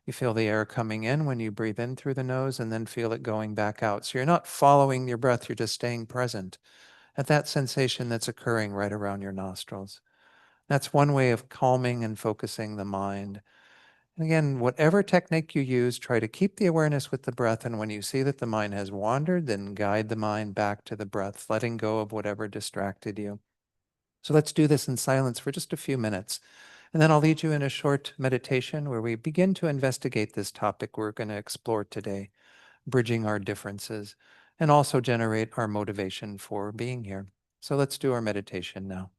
You feel the air coming in when you breathe in through the nose and then feel it going back out. So you're not following your breath, you're just staying present at that sensation that's occurring right around your nostrils. That's one way of calming and focusing the mind. And again, whatever technique you use, try to keep the awareness with the breath. And when you see that the mind has wandered, then guide the mind back to the breath, letting go of whatever distracted you. So let's do this in silence for just a few minutes. And then I'll lead you in a short meditation where we begin to investigate this topic we're going to explore today, bridging our differences, and also generate our motivation for being here. So let's do our meditation now.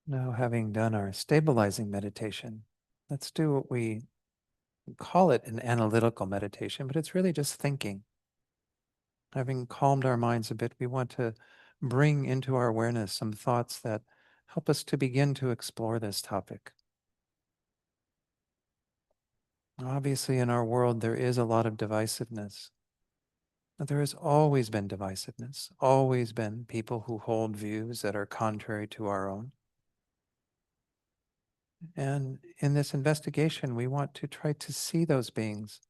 Now, having done our stabilizing meditation, let's do what we call it an analytical meditation, but it's really just thinking. Having calmed our minds a bit, we want to bring into our awareness some thoughts that help us to begin to explore this topic. Obviously, in our world, there is a lot of divisiveness. But there has always been divisiveness, always been people who hold views that are contrary to our own. And in this investigation, we want to try to see those beings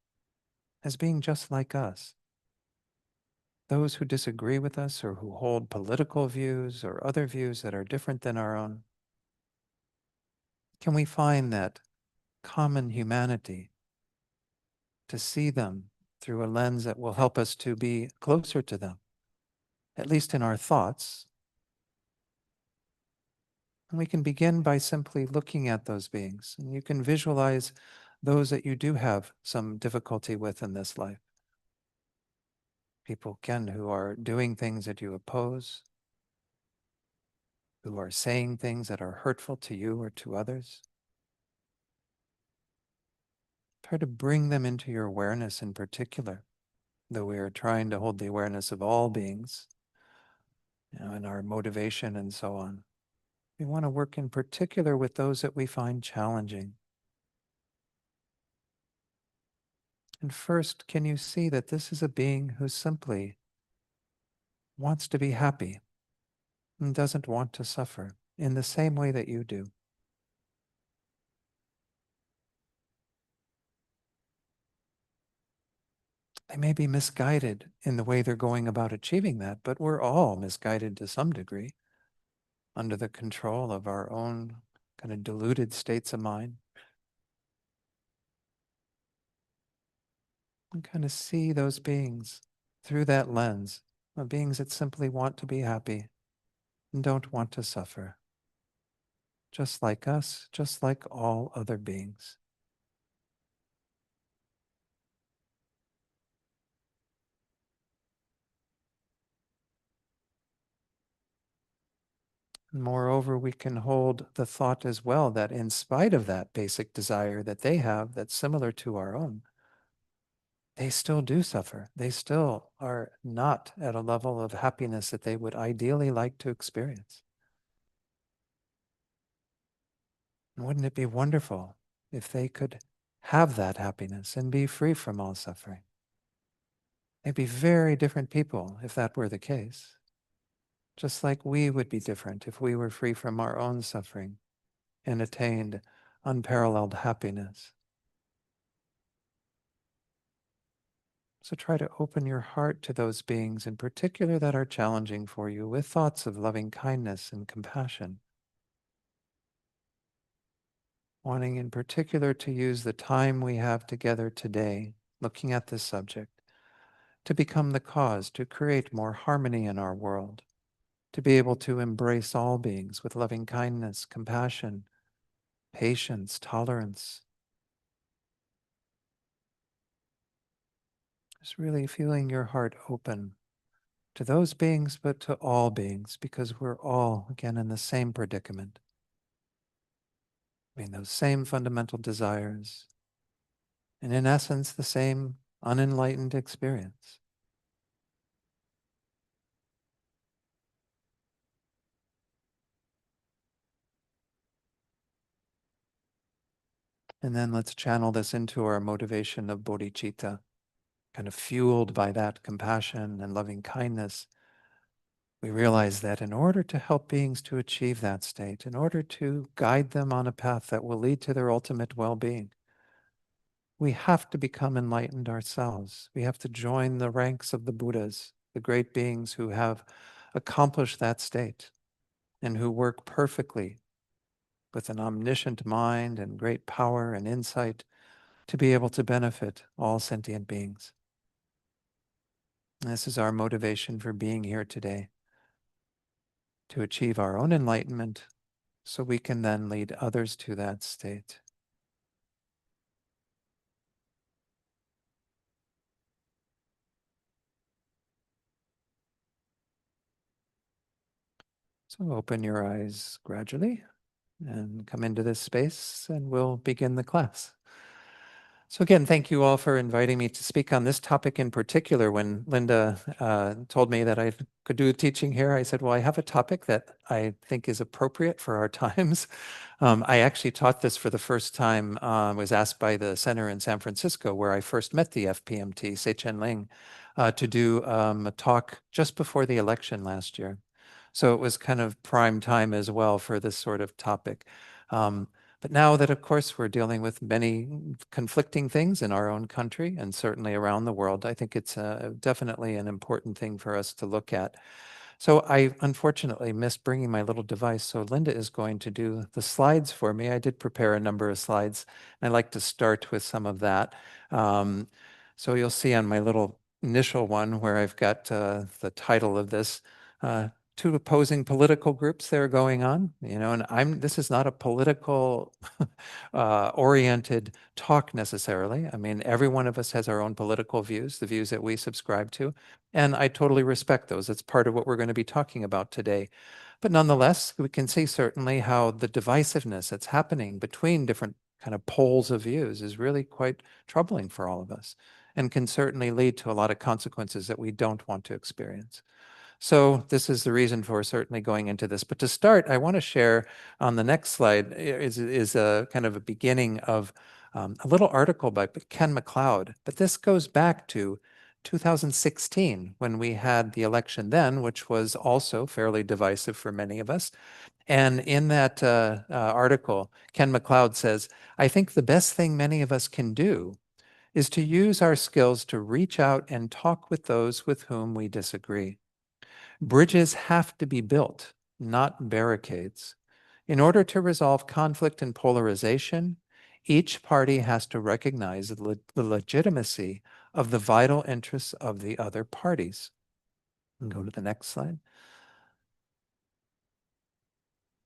as being just like us. Those who disagree with us or who hold political views or other views that are different than our own. Can we find that common humanity to see them through a lens that will help us to be closer to them, at least in our thoughts? And we can begin by simply looking at those beings. And you can visualize those that you do have some difficulty with in this life. People, again, who are doing things that you oppose, who are saying things that are hurtful to you or to others. Try to bring them into your awareness in particular, though we are trying to hold the awareness of all beings, and our motivation and so on. We want to work in particular with those that we find challenging. And first, can you see that this is a being who simply wants to be happy and doesn't want to suffer in the same way that you do? They may be misguided in the way they're going about achieving that, but we're all misguided to some degree under the control of our own kind of deluded states of mind. And kind of see those beings through that lens of beings that simply want to be happy and don't want to suffer, just like us, just like all other beings. Moreover, we can hold the thought as well that in spite of that basic desire that they have that's similar to our own, they still do suffer. They still are not at a level of happiness that they would ideally like to experience. And wouldn't it be wonderful if they could have that happiness and be free from all suffering? They'd be very different people if that were the case. Just like we would be different if we were free from our own suffering and attained unparalleled happiness. So try to open your heart to those beings in particular that are challenging for you with thoughts of loving kindness and compassion. Wanting in particular to use the time we have together today, looking at this subject, to become the cause to create more harmony in our world, to be able to embrace all beings with loving kindness, compassion, patience, tolerance. Just really feeling your heart open to those beings, but to all beings, because we're all, again, in the same predicament. I mean, those same fundamental desires, and in essence, the same unenlightened experience. And then let's channel this into our motivation of bodhicitta, kind of fueled by that compassion and loving kindness. We realize that in order to help beings to achieve that state, in order to guide them on a path that will lead to their ultimate well-being, we have to become enlightened ourselves. We have to join the ranks of the Buddhas, the great beings who have accomplished that state and who work perfectly with an omniscient mind and great power and insight to be able to benefit all sentient beings. And this is our motivation for being here today, to achieve our own enlightenment so we can then lead others to that state. So open your eyes gradually and come into this space, and we'll begin the class. So again, thank you all for inviting me to speak on this topic in particular. When Linda told me that I could do teaching here, I said, well, I have a topic that I think is appropriate for our times. I actually taught this for the first time, was asked by the center in San Francisco, where I first met the FPMT, Seichen Ling, to do a talk just before the election last year. So it was kind of prime time as well for this sort of topic. But now that, of course, we're dealing with many conflicting things in our own country and certainly around the world, I think it's definitely an important thing for us to look at. So I unfortunately missed bringing my little device, so Linda is going to do the slides for me. I did prepare a number of slides, and I'd like to start with some of that. So you'll see on my little initial one where I've got the title of this, two opposing political groups that are going on, and this is not a political oriented talk necessarily. I mean, every one of us has our own political views, the views that we subscribe to, and I totally respect those. It's part of what we're going to be talking about today. But nonetheless, we can see certainly how the divisiveness that's happening between different kind of poles of views is really quite troubling for all of us and can certainly lead to a lot of consequences that we don't want to experience. So this is the reason for certainly going into this. But to start, I want to share on the next slide is a kind of a beginning of a little article by Ken MacLeod. But this goes back to 2016 when we had the election then, which was also fairly divisive for many of us. And in that article, Ken MacLeod says, I think the best thing many of us can do is to use our skills to reach out and talk with those with whom we disagree. Bridges have to be built, not barricades. In order to resolve conflict and polarization, each party has to recognize the legitimacy of the vital interests of the other parties. And go to the next slide.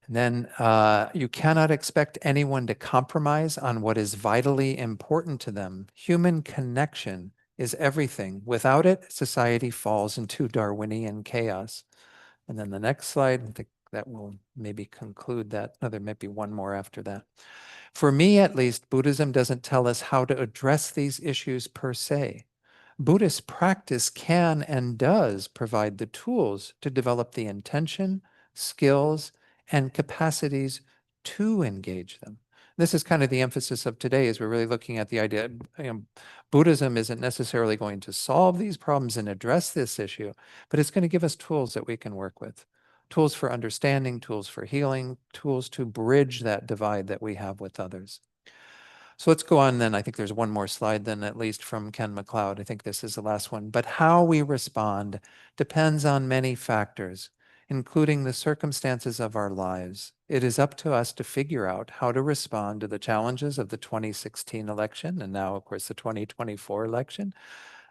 And then you cannot expect anyone to compromise on what is vitally important to them. Human connection is everything. Without it, society falls into Darwinian chaos. And then the next slide, I think that will maybe conclude that. No, there might be one more after that. For me, at least, Buddhism doesn't tell us how to address these issues per se. Buddhist practice can and does provide the tools to develop the intention, skills, and capacities to engage them. This is kind of the emphasis of today, as we're really looking at the idea, Buddhism isn't necessarily going to solve these problems and address this issue, but it's going to give us tools that we can work with. Tools for understanding, tools for healing, tools to bridge that divide that we have with others. So let's go on then. I think there's one more slide then, at least from Ken MacLeod. I think this is the last one. But how we respond depends on many factors, including the circumstances of our lives. It is up to us to figure out how to respond to the challenges of the 2016 election and now, of course, the 2024 election,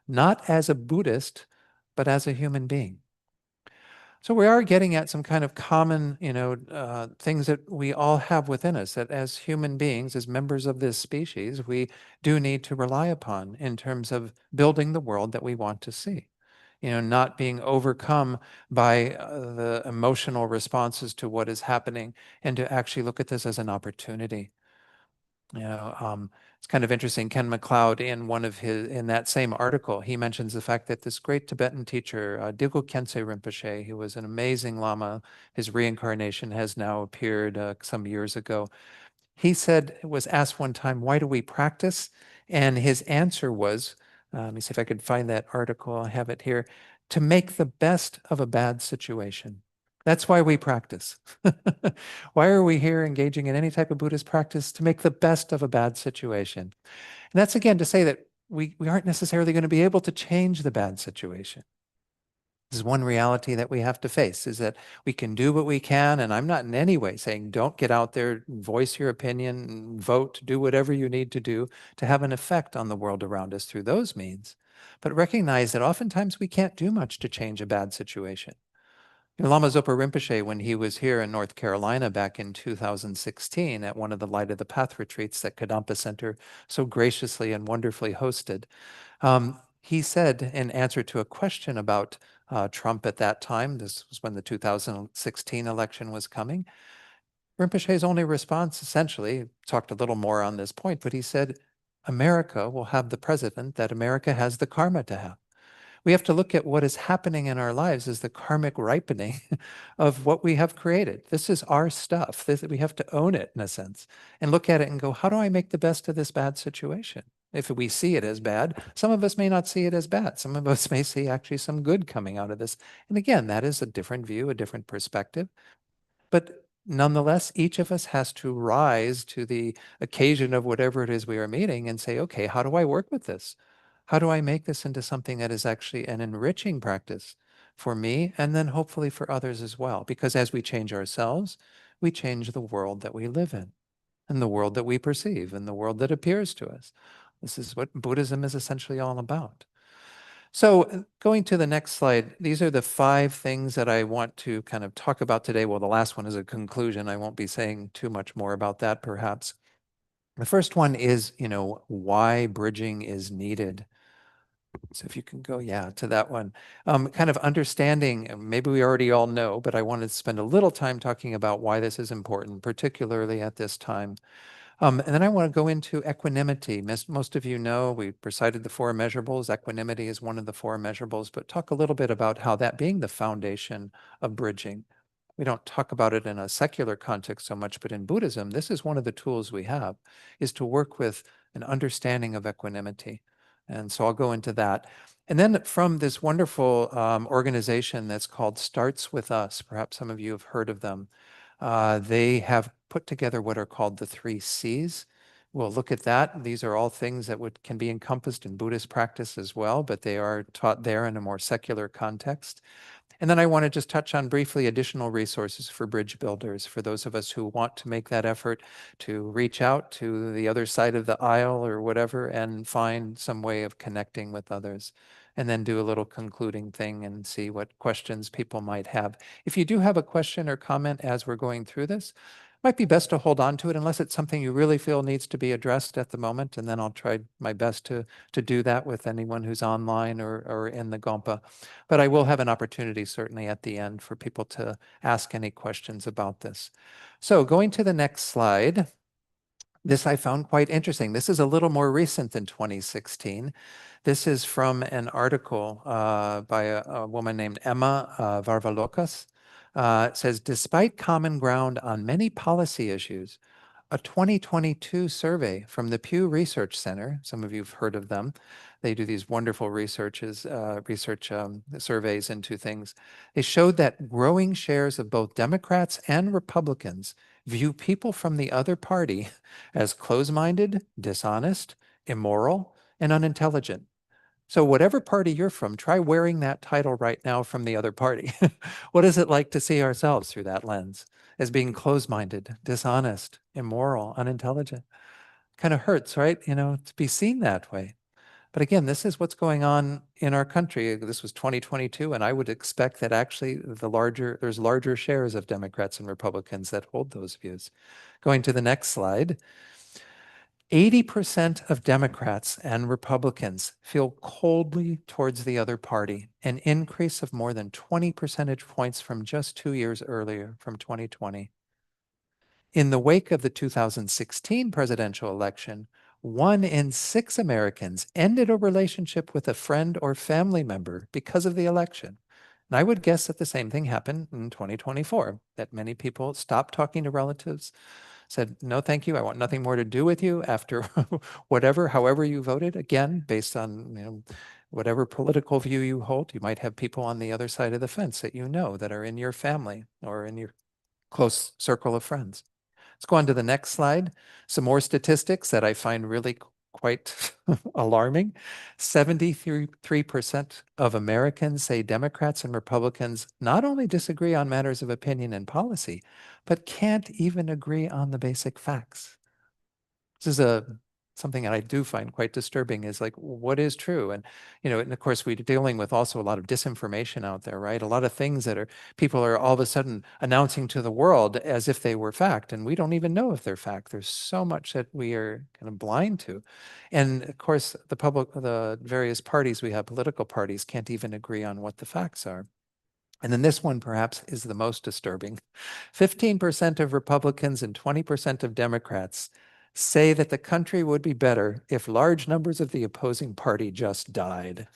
not as a Buddhist, but as a human being. So we are getting at some kind of common, things that we all have within us, that as human beings, as members of this species, we do need to rely upon in terms of building the world that we want to see. Not being overcome by the emotional responses to what is happening, and to actually look at this as an opportunity. It's kind of interesting. Ken MacLeod, in that same article, he mentions the fact that this great Tibetan teacher, Dilgo Khyentse Rinpoche, who was an amazing Lama, his reincarnation has now appeared some years ago. He was asked one time, why do we practice? And his answer was, let me see if I could find that article. I have it here. To make the best of a bad situation. That's why we practice. Why are we here engaging in any type of Buddhist practice? To make the best of a bad situation. And that's again to say that we aren't necessarily going to be able to change the bad situation. This is one reality that we have to face, is that we can do what we can. And I'm not in any way saying don't get out there, voice your opinion, vote, do whatever you need to do to have an effect on the world around us through those means. But recognize that oftentimes we can't do much to change a bad situation. Lama Zopa Rinpoche, when he was here in North Carolina back in 2016 at one of the Light of the Path retreats that Kadampa Center so graciously and wonderfully hosted, he said in answer to a question about Trump at that time, this was when the 2016 election was coming, Rinpoche's only response essentially talked a little more on this point, but he said, America will have the president that America has the karma to have. We have to look at what is happening in our lives as the karmic ripening of what we have created. This is our stuff. We have to own it in a sense and look at it and go, how do I make the best of this bad situation? If we see it as bad, some of us may not see it as bad. Some of us may see actually some good coming out of this. And again, that is a different view, a different perspective. But nonetheless, each of us has to rise to the occasion of whatever it is we are meeting and say, okay, how do I work with this? How do I make this into something that is actually an enriching practice for me and then hopefully for others as well? Because as we change ourselves, we change the world that we live in and the world that we perceive and the world that appears to us. This is what Buddhism is essentially all about. So going to the next slide, these are the 5 things that I want to kind of talk about today. Well, the last one is a conclusion. I won't be saying too much more about that, perhaps. The first one is, why bridging is needed. So if you can go, yeah, to that one. Kind of understanding, maybe we already all know, but I wanted to spend a little time talking about why this is important, particularly at this time. And then I want to go into equanimity. Most of you know we recited the 4 measurables. Equanimity is one of the 4 measurables, but talk a little bit about how that being the foundation of bridging. We don't talk about it in a secular context so much, but in Buddhism, this is one of the tools we have, is to work with an understanding of equanimity. And so I'll go into that. And then from this wonderful organization that's called Starts With Us, perhaps some of you have heard of them. They have put together what are called the 3 Cs. We'll look at that. These are all things that can be encompassed in Buddhist practice as well, but they are taught there in a more secular context. And then I want to just touch on briefly additional resources for bridge builders, for those of us who want to make that effort to reach out to the other side of the aisle or whatever and find some way of connecting with others. And then do a little concluding thing and see what questions people might have. If you do have a question or comment as we're going through this, might be best to hold on to it unless it's something you really feel needs to be addressed at the moment. And then I'll try my best to do that with anyone who's online or in the Gompa. But I will have an opportunity certainly at the end for people to ask any questions about this. So going to the next slide, this I found quite interesting. This is a little more recent than 2016. This is from an article by a woman named Emma Varvalokas. It says, despite common ground on many policy issues, a 2022 survey from the Pew Research Center, some of you have heard of them. They do these wonderful research surveys into things. They showed that growing shares of both Democrats and Republicans view people from the other party as close-minded, dishonest, immoral, and unintelligent. So whatever party you're from, try wearing that title right now from the other party. What is it like to see ourselves through that lens as being closed-minded, dishonest, immoral, unintelligent? Kind of hurts, right? To be seen that way. But again, this is what's going on in our country. This was 2022, and I would expect that actually there's larger shares of Democrats and Republicans that hold those views. Going to the next slide. 80% of Democrats and Republicans feel coldly towards the other party, an increase of more than 20 percentage points from just 2 years earlier, from 2020. In the wake of the 2016 presidential election, 1 in 6 Americans ended a relationship with a friend or family member because of the election. And I would guess that the same thing happened in 2024, that many people stopped talking to relatives, said, no, thank you. I want nothing more to do with you after however you voted. Again, based on whatever political view you hold. You might have people on the other side of the fence that that are in your family or in your close circle of friends. Let's go on to the next slide. Some more statistics that I find really quite alarming. 73% of Americans say Democrats and Republicans not only disagree on matters of opinion and policy, but can't even agree on the basic facts. This is something that I do find quite disturbing, is like, what is true? And, and of course, we're dealing with also a lot of disinformation out there, right? A lot of things that people are all of a sudden announcing to the world as if they were fact, and we don't even know if they're fact. There's so much that we are kind of blind to. And of course, the various parties we have, political parties, can't even agree on what the facts are. And then this one perhaps is the most disturbing. 15% of Republicans and 20% of Democrats say that the country would be better if large numbers of the opposing party just died.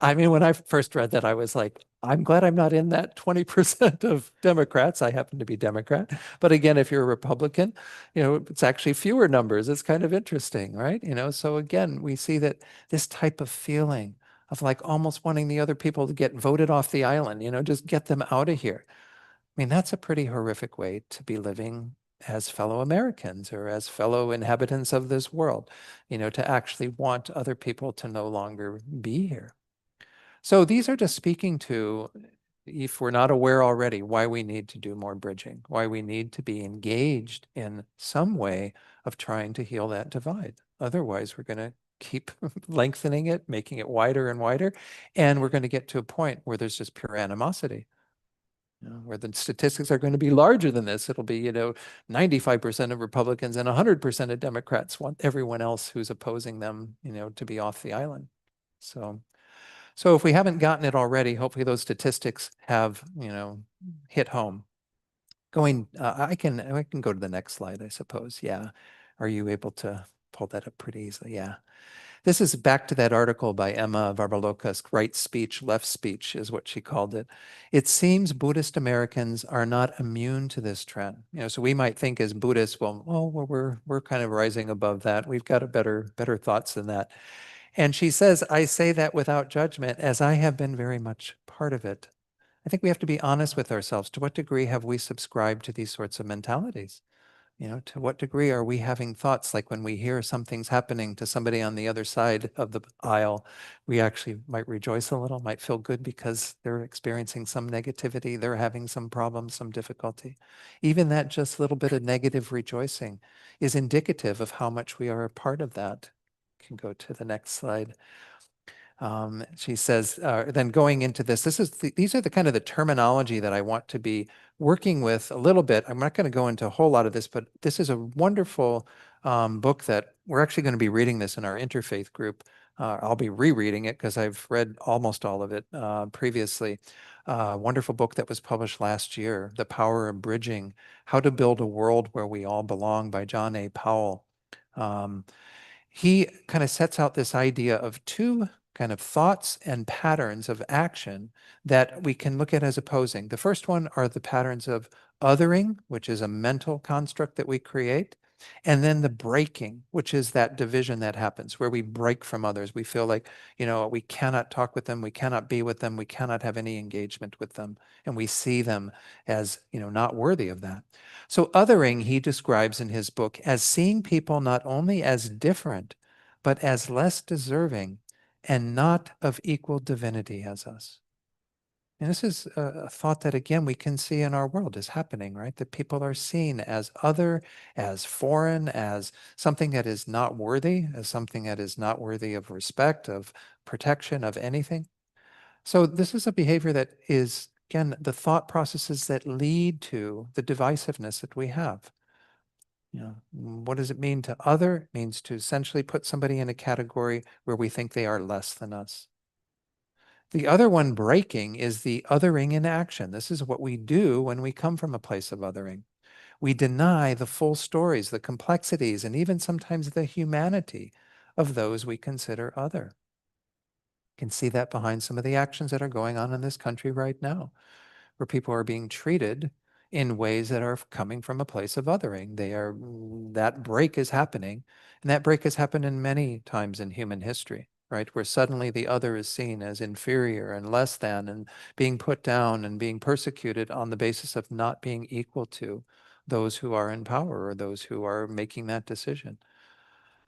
I mean, when I first read that, I was like, I'm glad I'm not in that 20% of Democrats. I happen to be Democrat. But again, if you're a Republican, it's actually fewer numbers. It's kind of interesting, right? So again, we see that this type of feeling of like almost wanting the other people to get voted off the island, just get them out of here. I mean, that's a pretty horrific way to be living as fellow Americans or as fellow inhabitants of this world, to actually want other people to no longer be here. So these are just speaking to, if we're not aware already, why we need to do more bridging, why we need to be engaged in some way of trying to heal that divide. Otherwise, we're going to keep lengthening it, making it wider and wider. And we're going to get to a point where there's just pure animosity, where the statistics are going to be larger than this. It'll be, 95% of Republicans and 100% of Democrats want everyone else who's opposing them, to be off the island. So if we haven't gotten it already, hopefully those statistics have, hit home. I can go to the next slide, I suppose. Yeah. Are you able to pull that up pretty easily? Yeah. This is back to that article by Emma Varvalokas, Right Speech, Left Speech is what she called it. It seems Buddhist Americans are not immune to this trend. So we might think as Buddhists, well, we're kind of rising above that. We've got a better thoughts than that. And she says, I say that without judgment, as I have been very much part of it. I think we have to be honest with ourselves. To what degree have we subscribed to these sorts of mentalities? To what degree are we having thoughts like when we hear something's happening to somebody on the other side of the aisle, we actually might rejoice a little, might feel good because they're experiencing some negativity, they're having some problems, some difficulty. Even that just little bit of negative rejoicing is indicative of how much we are a part of that. Can go to the next slide. She says, then going into this, these are the kind of the terminology that I want to be working with a little bit. I'm not going to go into a whole lot of this, but this is a wonderful book that we're actually going to be reading this in our interfaith group. I'll be rereading it because I've read almost all of it previously. Wonderful book that was published last year, The Power of Bridging, How to Build a World Where We All Belong by John A. Powell. He kind of sets out this idea of two kind of thoughts and patterns of action that we can look at as opposing. The first one are the patterns of othering, which is a mental construct that we create, and then the breaking, which is that division that happens where we break from others. We feel like, we cannot talk with them, we cannot be with them, we cannot have any engagement with them, and we see them as, not worthy of that. So othering, he describes in his book as seeing people not only as different, but as less deserving and not of equal divinity as us. And this is a thought that, again, we can see in our world is happening, right? That people are seen as other, as foreign, as something that is not worthy, as something that is not worthy of respect, of protection, of anything. So this is a behavior that is, again, the thought processes that lead to the divisiveness that we have. What does it mean to other? It means to essentially put somebody in a category where we think they are less than us. The other one, breaking, is the othering in action. This is what we do when we come from a place of othering. We deny the full stories, the complexities, and even sometimes the humanity of those we consider other. You can see that behind some of the actions that are going on in this country right now, where people are being treated in ways that are coming from a place of othering. That break is happening, and that break has happened in many times in human history, right? Where suddenly the other is seen as inferior and less than and being put down and being persecuted on the basis of not being equal to those who are in power or those who are making that decision.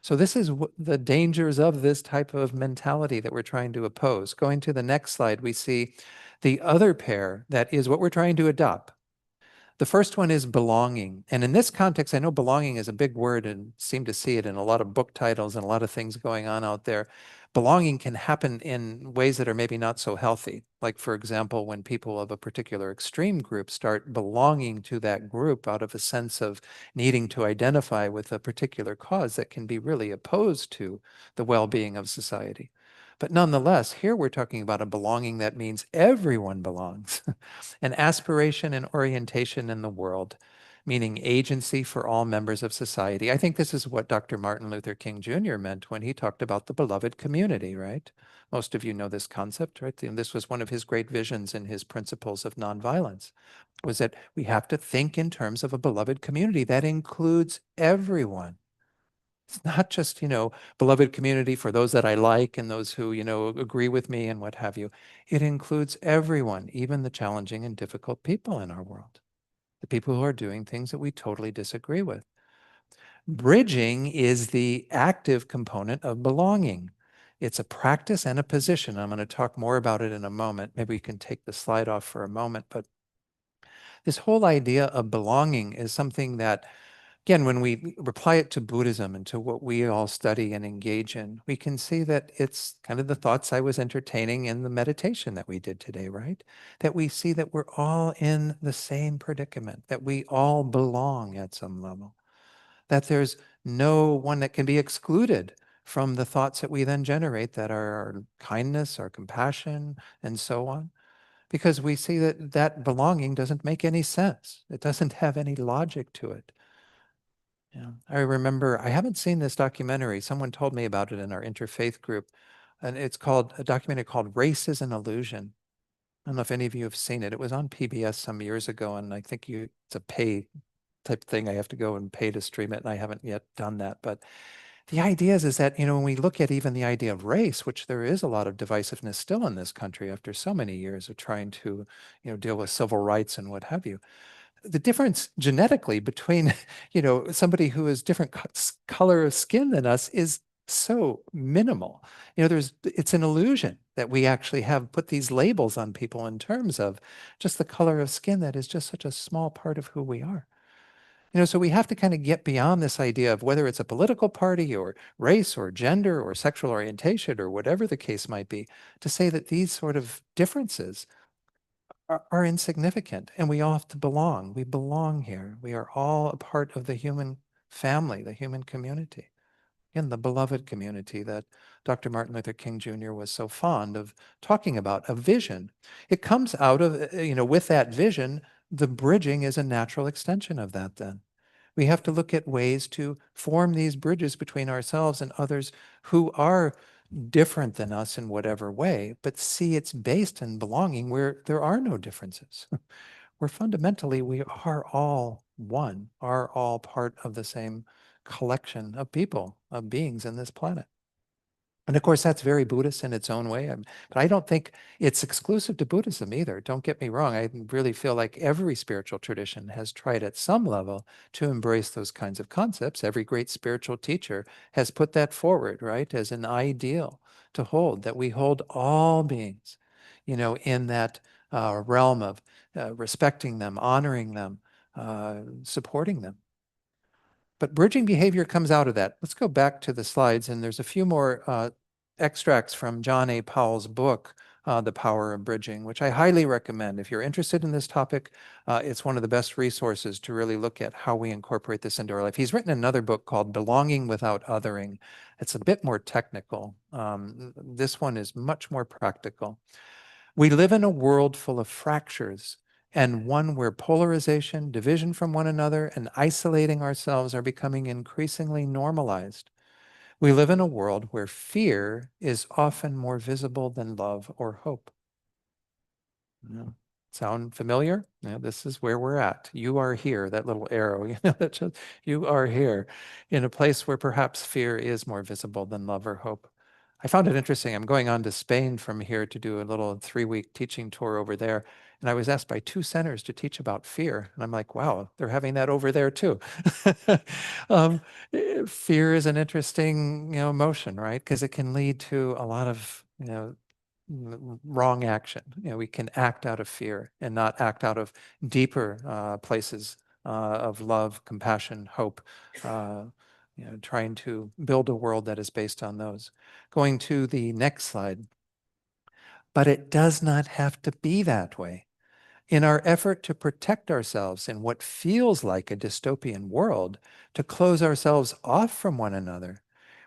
So this is the dangers of this type of mentality that we're trying to oppose. Going to the next slide, we see the other pair that is what we're trying to adopt. The first one is belonging. And in this context, I know belonging is a big word and seem to see it in a lot of book titles and a lot of things going on out there. Belonging can happen in ways that are maybe not so healthy. Like, for example, when people of a particular extreme group start belonging to that group out of a sense of needing to identify with a particular cause that can be really opposed to the well-being of society. But nonetheless, here we're talking about a belonging that means everyone belongs, an aspiration and orientation in the world, meaning agency for all members of society. I think this is what Dr. Martin Luther King Jr. meant when he talked about the beloved community, right? Most of you know this concept, right? And this was one of his great visions in his principles of nonviolence, was that we have to think in terms of a beloved community that includes everyone. It's not just, beloved community for those that I like and those who, agree with me and what have you. It includes everyone, even the challenging and difficult people in our world, the people who are doing things that we totally disagree with. Bridging is the active component of belonging. It's a practice and a position. I'm going to talk more about it in a moment. Maybe we can take the slide off for a moment, but this whole idea of belonging is something that Again, when we apply it to Buddhism and to what we all study and engage in, we can see that it's kind of the thoughts I was entertaining in the meditation that we did today, right? That we see that we're all in the same predicament, that we all belong at some level, that there's no one that can be excluded from the thoughts that we then generate that are our kindness, our compassion, and so on. Because we see that that belonging doesn't make any sense. It doesn't have any logic to it. Yeah, I remember, I haven't seen this documentary. Someone told me about it in our interfaith group, and it's called a documentary called Race is an Illusion. I don't know if any of you have seen it. It was on PBS some years ago, and I think it's a pay type thing. I have to go and pay to stream it, and I haven't yet done that. But the idea is that, when we look at even the idea of race, which there is a lot of divisiveness still in this country after so many years of trying to, deal with civil rights and what have you, the difference genetically between somebody who is different color of skin than us is so minimal. It's an illusion that we actually have put these labels on people in terms of just the color of skin that is just such a small part of who we are. So we have to kind of get beyond this idea of whether it's a political party or race or gender or sexual orientation or whatever the case might be, to say that these sort of differences are insignificant and we all have to belong. We belong here. We are all a part of the human family, the human community, in the beloved community that Dr. Martin Luther King Jr. was so fond of talking about, a vision. It comes out of, with that vision, the bridging is a natural extension of that then. We have to look at ways to form these bridges between ourselves and others who are different than us in whatever way, but see it's based in belonging where there are no differences. Where fundamentally we are all one, are all part of the same collection of people, of beings in this planet. And of course, that's very Buddhist in its own way. But I don't think it's exclusive to Buddhism either. Don't get me wrong. I really feel like every spiritual tradition has tried at some level to embrace those kinds of concepts. Every great spiritual teacher has put that forward, right, as an ideal to hold, that we hold all beings, in that realm of respecting them, honoring them, supporting them. But bridging behavior comes out of that. Let's go back to the slides, and there's a few more extracts from John A. Powell's book, The Power of Bridging, which I highly recommend. If you're interested in this topic, it's one of the best resources to really look at how we incorporate this into our life. He's written another book called Belonging Without Othering. It's a bit more technical. This one is much more practical. We live in a world full of fractures and one where polarization, division from one another, and isolating ourselves are becoming increasingly normalized. We live in a world where fear is often more visible than love or hope. Yeah. Sound familiar? Yeah, this is where we're at. You are here, that little arrow, that just, you are here in a place where perhaps fear is more visible than love or hope. I found it interesting. I'm going on to Spain from here to do a little 3-week teaching tour over there. And I was asked by 2 centers to teach about fear. And I'm like, wow, they're having that over there too. um, Fear is an interesting, emotion, right? Because it can lead to a lot of, wrong action. We can act out of fear and not act out of deeper places of love, compassion, hope, trying to build a world that is based on those. Going to the next slide. But it does not have to be that way. In our effort to protect ourselves in what feels like a dystopian world, to close ourselves off from one another,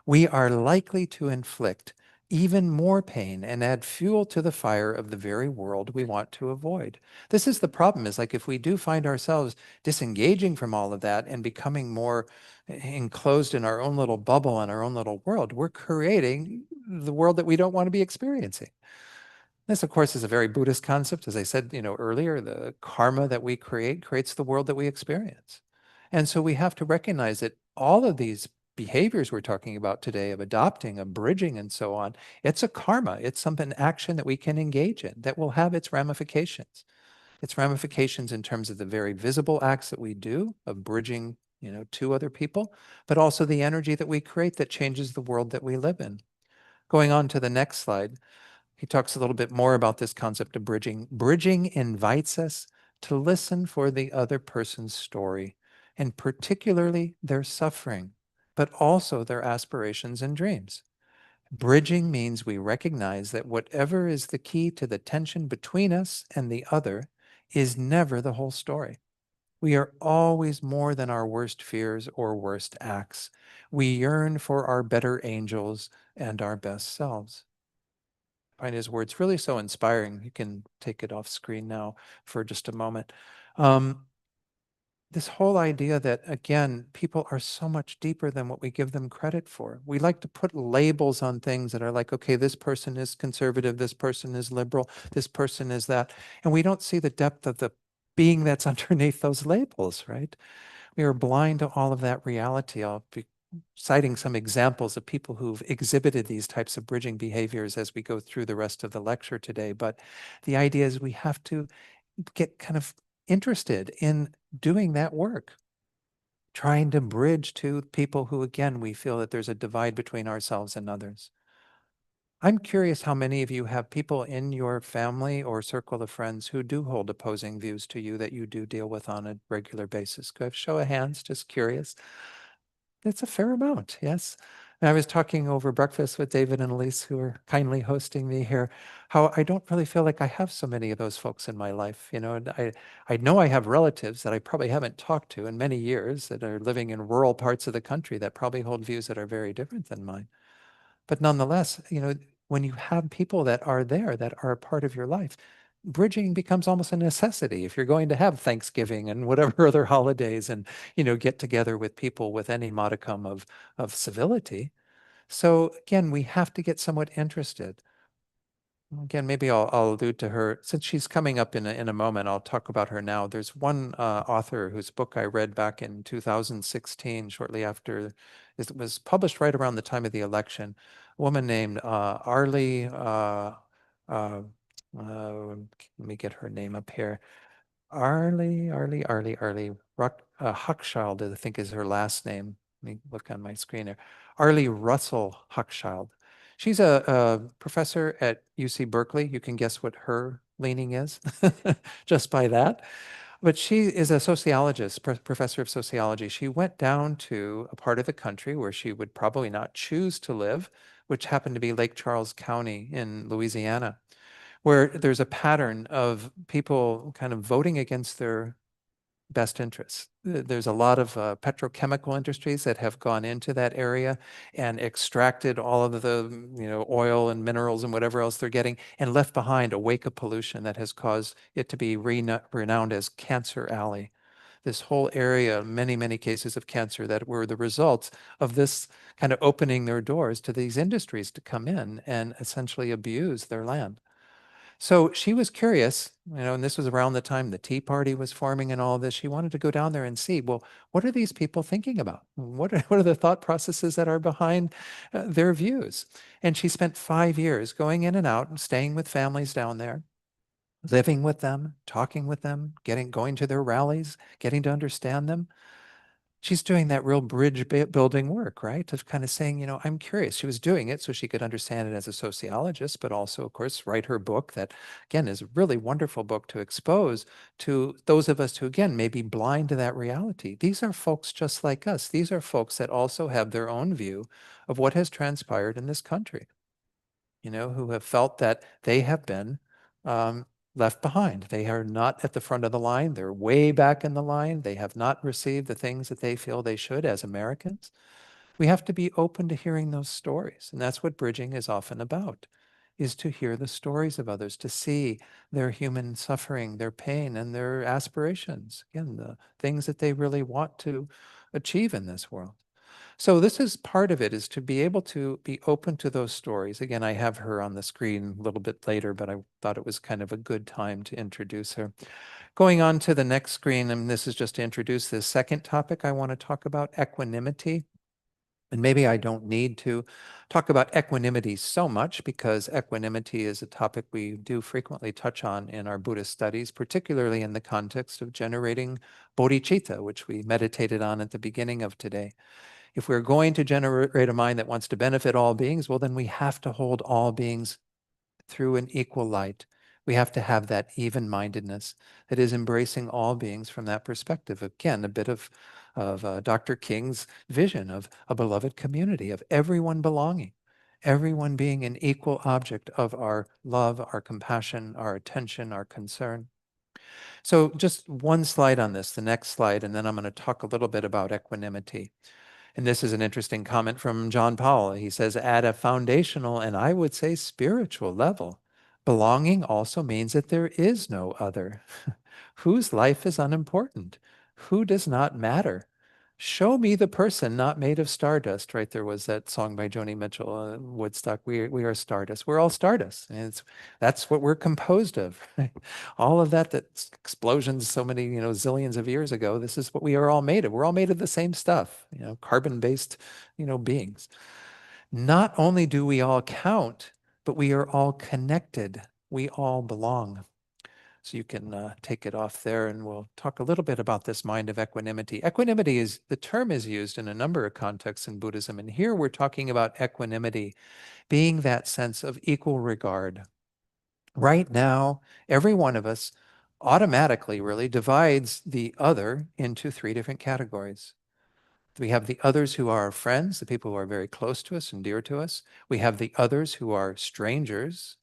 we are likely to inflict even more pain and add fuel to the fire of the very world we want to avoid. This is the problem, is like if we do find ourselves disengaging from all of that and becoming more enclosed in our own little bubble and our own little world, we're creating the world that we don't want to be experiencing. This, of course, is a very Buddhist concept. As I said, earlier, the karma that we create creates the world that we experience. And so we have to recognize that all of these behaviors we're talking about today of adopting, of bridging, and so on, it's a karma. It's an action that we can engage in that will have its ramifications. Its ramifications in terms of the very visible acts that we do of bridging, to other people, but also the energy that we create that changes the world that we live in. Going on to the next slide. He talks a little bit more about this concept of bridging. Bridging invites us to listen for the other person's story. and particularly their suffering, but also their aspirations and dreams. Bridging means we recognize that whatever is the key to the tension between us and the other is never the whole story. We are always more than our worst fears or worst acts. We yearn for our better angels and our best selves. I find his words really so inspiring. You can take it off screen now for just a moment. Um, this whole idea that, again, people are so much deeper than what we give them credit for. We like to put labels on things that are like, okay, this person is conservative, this person is liberal, this person is that. And we don't see the depth of the being that's underneath those labels, right? We are blind to all of that reality. I'll be citing some examples of people who've exhibited these types of bridging behaviors as we go through the rest of the lecture today. But the idea is we have to get kind of interested in doing that work, trying to bridge to people who, again, we feel that there's a divide between ourselves and others. I'm curious how many of you have people in your family or circle of friends who do hold opposing views to you that you do deal with on a regular basis. Could I have a show of hands? Just curious. It's a fair amount, yes. And I was talking over breakfast with David and Elise, who are kindly hosting me here, how I don't really feel like I have so many of those folks in my life. And I know I have relatives that I probably haven't talked to in many years that are living in rural parts of the country that probably hold views that are very different than mine. But nonetheless, when you have people that are there, that are a part of your life, bridging becomes almost a necessity if you're going to have Thanksgiving and whatever other holidays and, get together with people with any modicum of civility. So again, we have to get somewhat interested. Again, maybe I'll allude to her since she's coming up in a moment. I'll talk about her now. There's one author whose book I read back in 2016, shortly after it was published right around the time of the election. A woman named Arlie. Uh, let me get her name up here. Arlie Hochschild, I think is her last name. Let me look on my screen here. Arlie Russell Hochschild. She's a professor at UC Berkeley. You can guess what her leaning is just by that. But she is a sociologist, professor of sociology. She went down to a part of the country where she would probably not choose to live, which happened to be Lake Charles County in Louisiana, where there's a pattern of people kind of voting against their best interests. There's a lot of petrochemical industries that have gone into that area and extracted all of the oil and minerals and whatever else they're getting and left behind a wake of pollution that has caused it to be renowned as Cancer Alley. This whole area, many, many cases of cancer that were the results of this kind of opening their doors to these industries to come in and essentially abuse their land. So she was curious, and this was around the time the Tea Party was forming and all this. She wanted to go down there and see, well, what are these people thinking about? What are the thought processes that are behind their views? And she spent 5 years going in and out and staying with families down there, living with them, talking with them, going to their rallies, getting to understand them. She's doing that real bridge building work, right? Of kind of saying, I'm curious. She was doing it so she could understand it as a sociologist, but also, of course, write her book that, again, is a really wonderful book to expose to those of us who, again, may be blind to that reality. These are folks just like us. These are folks that also have their own view of what has transpired in this country, who have felt that they have been um, left behind. They are not at the front of the line. They're way back in the line. They have not received the things that they feel they should as Americans. We have to be open to hearing those stories. And that's what bridging is often about, is to hear the stories of others, to see their human suffering, their pain, and their aspirations. Again, the things that they really want to achieve in this world. So this is part of it, is to be able to be open to those stories. Again, I have her on the screen a little bit later, but I thought it was kind of a good time to introduce her. Going on to the next screen, and this is just to introduce this second topic I want to talk about, equanimity. And maybe I don't need to talk about equanimity so much because equanimity is a topic we do frequently touch on in our Buddhist studies, particularly in the context of generating bodhicitta, which we meditated on at the beginning of today. If we're going to generate a mind that wants to benefit all beings, well, then we have to hold all beings through an equal light. We have to have that even-mindedness that is embracing all beings from that perspective. Again, a bit of Dr. King's vision of a beloved community, of everyone belonging, everyone being an equal object of our love, our compassion, our attention, our concern. So just one slide on this, the next slide, and then I'm going to talk a little bit about equanimity. And this is an interesting comment from John Powell. He says, at a foundational and I would say spiritual level, belonging also means that there is no other. Whose life is unimportant? Who does not matter? Show me the person not made of stardust, right? There was that song by Joni Mitchell, Woodstock, we are stardust. We're all stardust. And that's what we're composed of. Right? All of that explosions so many, zillions of years ago, this is what we are all made of. We're all made of the same stuff, carbon-based, beings. Not only do we all count, but we are all connected. We all belong. So you can take it off there and we'll talk a little bit about this mind of equanimity. Equanimity is, the term is used in a number of contexts in Buddhism. And here we're talking about equanimity being that sense of equal regard. Right now, every one of us automatically really divides the other into three different categories. We have the others who are our friends, the people who are very close to us and dear to us. We have the others who are strangers,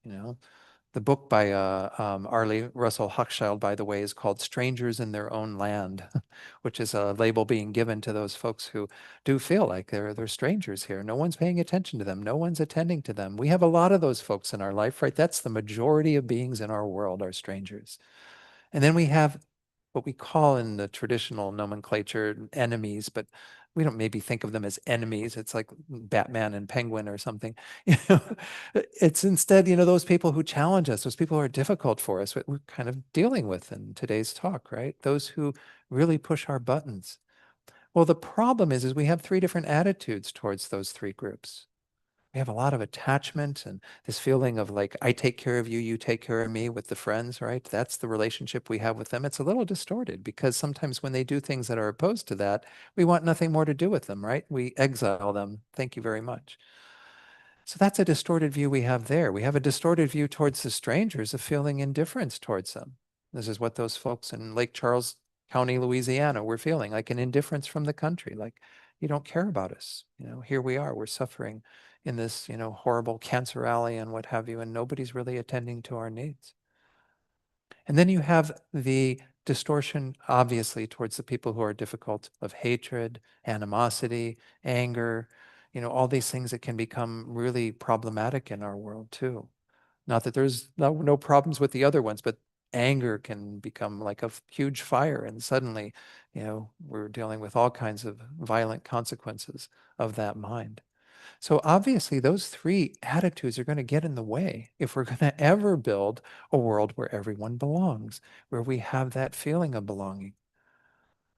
the book by Arlie Russell Hochschild, by the way, is called Strangers in Their Own Land, which is a label being given to those folks who do feel like they're strangers here. No one's paying attention to them. No one's attending to them. We have a lot of those folks in our life, right? That's the majority of beings in our world are strangers. And then we have what we call in the traditional nomenclature enemies, but we don't maybe think of them as enemies. It's like Batman and Penguin or something. You know, it's instead, those people who challenge us, those people who are difficult for us, what we're kind of dealing with in today's talk, right? Those who really push our buttons. Well, the problem is we have three different attitudes towards those three groups. We have a lot of attachment and this feeling of like, I take care of you, you take care of me with the friends, right? That's the relationship we have with them. It's a little distorted because sometimes when they do things that are opposed to that, we want nothing more to do with them, right? We exile them. Thank you very much. So that's a distorted view we have there. We have a distorted view towards the strangers of feeling indifference towards them. This is what those folks in Lake Charles County, Louisiana, were feeling, like an indifference from the country, like you don't care about us. Here we are, we're suffering in this, horrible cancer alley and what have you, and nobody's really attending to our needs. And then you have the distortion, obviously, towards the people who are difficult of hatred, animosity, anger, all these things that can become really problematic in our world too. Not that there's no problems with the other ones, but anger can become like a huge fire. And suddenly, we're dealing with all kinds of violent consequences of that mind. So obviously, those three attitudes are going to get in the way if we're going to ever build a world where everyone belongs, where we have that feeling of belonging.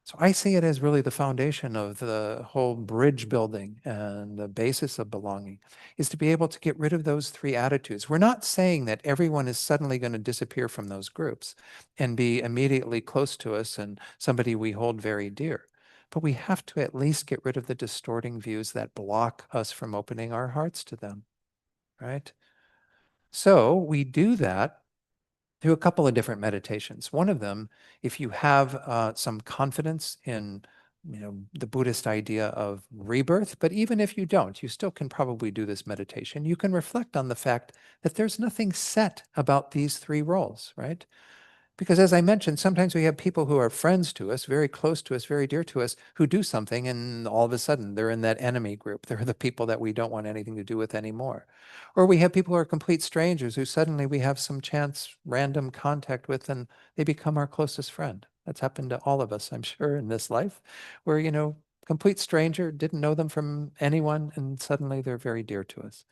So I see it as really the foundation of the whole bridge building and the basis of belonging is to be able to get rid of those three attitudes. We're not saying that everyone is suddenly going to disappear from those groups and be immediately close to us and somebody we hold very dear. But we have to at least get rid of the distorting views that block us from opening our hearts to them, right? So we do that through a couple of different meditations. One of them, if you have some confidence in the Buddhist idea of rebirth, but even if you don't, you still can probably do this meditation. You can reflect on the fact that there's nothing set about these three roles, right? Because as I mentioned, sometimes we have people who are friends to us, very close to us, very dear to us, who do something and all of a sudden they're in that enemy group. They're the people that we don't want anything to do with anymore. Or we have people who are complete strangers who suddenly we have some chance random contact with and they become our closest friend. That's happened to all of us, I'm sure, in this life, where, complete stranger, didn't know them from anyone, and suddenly they're very dear to us.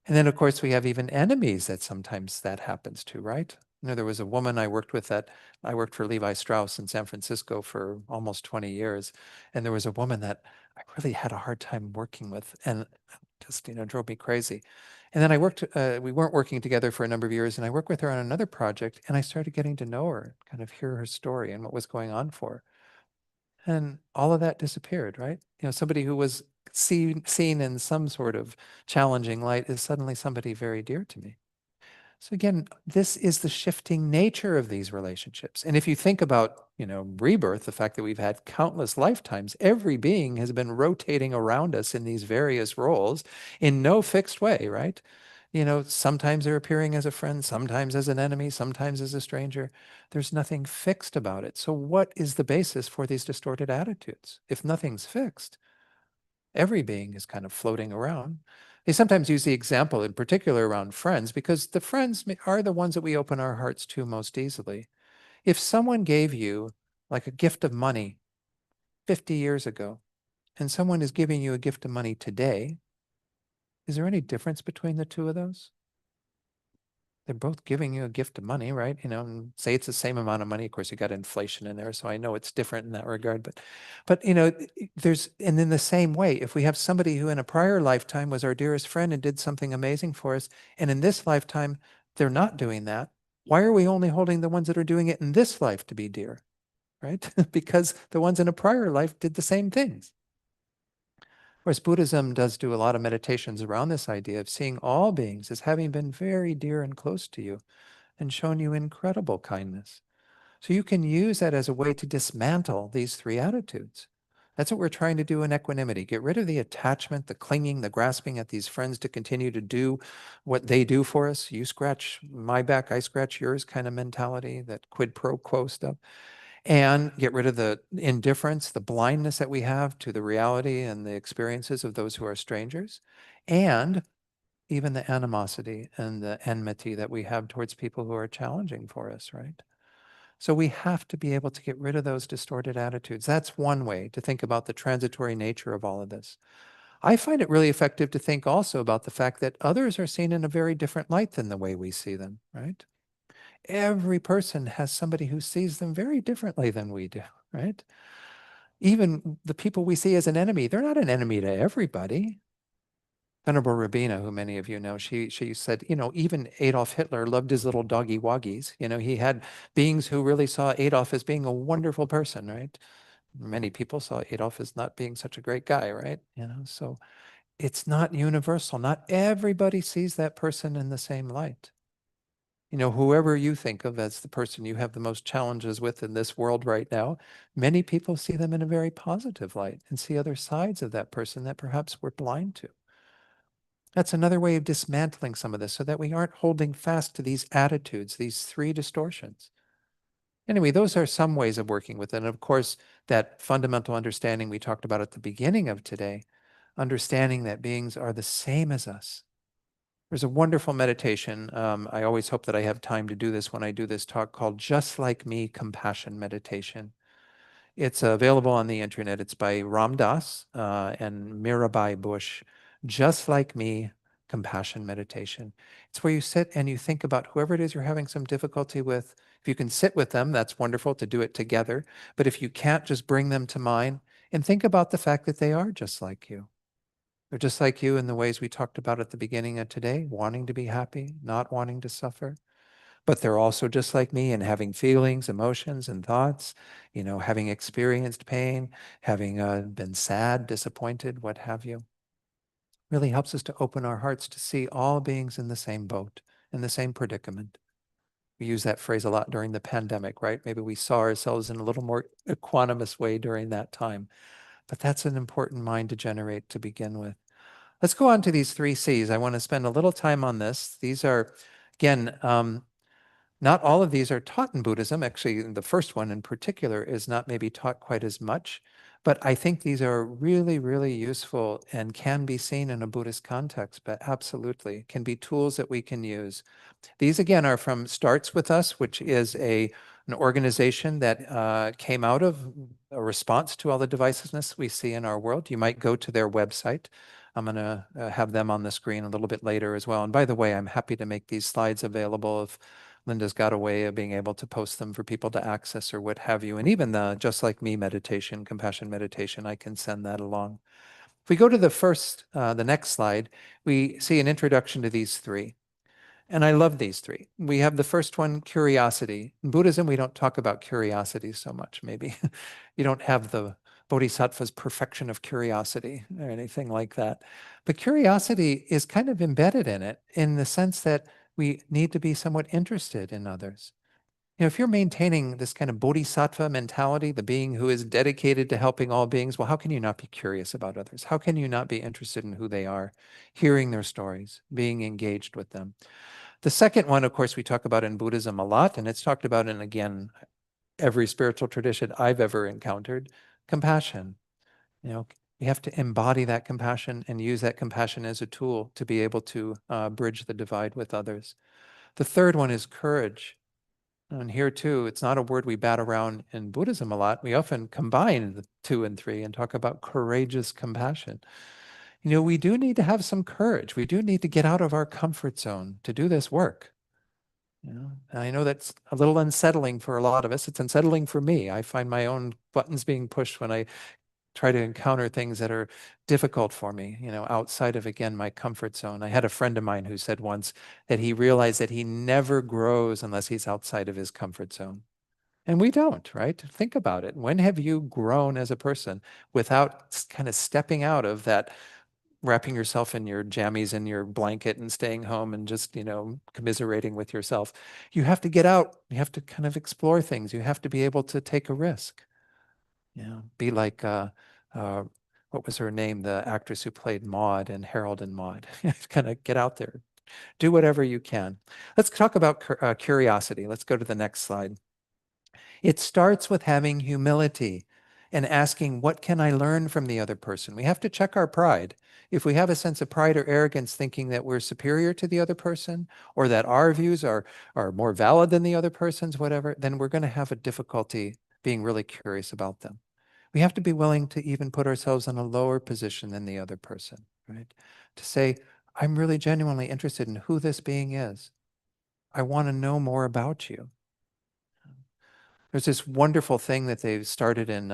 And then, of course, we have even enemies that sometimes that happens to, right? There was a woman I worked with I worked for Levi Strauss in San Francisco for almost 20 years. And there was a woman that I really had a hard time working with and just, drove me crazy. And then we weren't working together for a number of years, and I worked with her on another project, and I started getting to know her, kind of hear her story and what was going on for her. And all of that disappeared, right? Somebody who was seen in some sort of challenging light is suddenly somebody very dear to me. So again, this is the shifting nature of these relationships. And if you think about, rebirth, the fact that we've had countless lifetimes, every being has been rotating around us in these various roles in no fixed way, right? Sometimes they're appearing as a friend, sometimes as an enemy, sometimes as a stranger. There's nothing fixed about it. So what is the basis for these distorted attitudes? If nothing's fixed, every being is kind of floating around. They sometimes use the example in particular around friends because the friends are the ones that we open our hearts to most easily. If someone gave you like a gift of money 50 years ago and someone is giving you a gift of money today, is there any difference between the two of those? They're both giving you a gift of money, right? And say it's the same amount of money. Of course, you got inflation in there, so I know it's different in that regard. But and in the same way, if we have somebody who in a prior lifetime was our dearest friend and did something amazing for us, and in this lifetime they're not doing that, why are we only holding the ones that are doing it in this life to be dear, right? Because the ones in a prior life did the same things. Of course, Buddhism does do a lot of meditations around this idea of seeing all beings as having been very dear and close to you and shown you incredible kindness. So you can use that as a way to dismantle these three attitudes. That's what we're trying to do in equanimity. Get rid of the attachment, the clinging, the grasping at these friends to continue to do what they do for us. You scratch my back, I scratch yours kind of mentality, that quid pro quo stuff. And get rid of the indifference, the blindness that we have to the reality and the experiences of those who are strangers. And even the animosity and the enmity that we have towards people who are challenging for us, right? So we have to be able to get rid of those distorted attitudes. That's one way to think about the transitory nature of all of this. I find it really effective to think also about the fact that others are seen in a very different light than the way we see them, right? Every person has somebody who sees them very differently than we do, right? Even the people we see as an enemy, they're not an enemy to everybody. Venerable Rabina, who many of you know, she said, even Adolf Hitler loved his little doggy woggies. He had beings who really saw Adolf as being a wonderful person, right? Many people saw Adolf as not being such a great guy, right? So it's not universal. Not everybody sees that person in the same light. Whoever you think of as the person you have the most challenges with in this world right now, many people see them in a very positive light and see other sides of that person that perhaps we're blind to. That's another way of dismantling some of this so that we aren't holding fast to these attitudes, these three distortions. Anyway, those are some ways of working with it. And of course, that fundamental understanding we talked about at the beginning of today, understanding that beings are the same as us. There's a wonderful meditation. I always hope that I have time to do this when I do this talk called Just Like Me Compassion Meditation. It's available on the internet. It's by Ram Dass and Mirabai Bush. Just Like Me, Compassion Meditation. It's where you sit and you think about whoever it is you're having some difficulty with. If you can sit with them, that's wonderful to do it together. But if you can't, just bring them to mind and think about the fact that they are just like you. They're just like you in the ways we talked about at the beginning of today, wanting to be happy, not wanting to suffer. But they're also just like me in having feelings, emotions, and thoughts, having experienced pain, having been sad, disappointed, what have you. Really helps us to open our hearts to see all beings in the same boat, in the same predicament. We use that phrase a lot during the pandemic, right? Maybe we saw ourselves in a little more equanimous way during that time. But that's an important mind to generate to begin with. Let's go on to these three C's. I want to spend a little time on this. These are, again, not all of these are taught in Buddhism. Actually, the first one in particular is not maybe taught quite as much, but I think these are really, really useful and can be seen in a Buddhist context, but absolutely can be tools that we can use. These again are from Starts With Us, which is an organization that came out of a response to all the divisiveness we see in our world. You might go to their website. I'm going to have them on the screen a little bit later as well. And by the way, I'm happy to make these slides available if Linda's got a way of being able to post them for people to access or what have you. And even the Just Like Me meditation, compassion meditation, I can send that along. If we go to the next slide, we see an introduction to these three. And I love these three. We have the first one, curiosity. In Buddhism, we don't talk about curiosity so much, maybe. You don't have the Bodhisattva's perfection of curiosity or anything like that. But curiosity is kind of embedded in it in the sense that We need to be somewhat interested in others. If you're maintaining this kind of bodhisattva mentality, the being who is dedicated to helping all beings, well, how can you not be curious about others? How can you not be interested in who they are, hearing their stories, being engaged with them? The second one, of course, we talk about in Buddhism a lot, and it's talked about in, again, every spiritual tradition I've ever encountered, compassion. We have to embody that compassion and use that compassion as a tool to be able to bridge the divide with others. The third one is courage. And here too, it's not a word we bat around in Buddhism a lot. We often combine the 2 and 3 and talk about courageous compassion. We do need to have some courage. We do need to get out of our comfort zone to do this work. And I know that's a little unsettling for a lot of us. It's unsettling for me. I find my own buttons being pushed when I try to encounter things that are difficult for me, outside of, again, my comfort zone. I had a friend of mine who said once that he realized that he never grows unless he's outside of his comfort zone. And we don't, right? Think about it. When have you grown as a person without kind of stepping out of that, wrapping yourself in your jammies and your blanket and staying home and just, commiserating with yourself? You have to get out. You have to kind of explore things. You have to be able to take a risk. Be like, what was her name? The actress who played Maude in Harold and Maude. Kind of get out there. Do whatever you can. Let's talk about curiosity. Let's go to the next slide. It starts with having humility and asking, what can I learn from the other person? We have to check our pride. If we have a sense of pride or arrogance thinking that we're superior to the other person or that our views are more valid than the other person's, whatever, then we're going to have a difficulty being really curious about them. We have to be willing to even put ourselves in a lower position than the other person, right? To say, I'm really genuinely interested in who this being is. I want to know more about you. There's this wonderful thing that they've started in,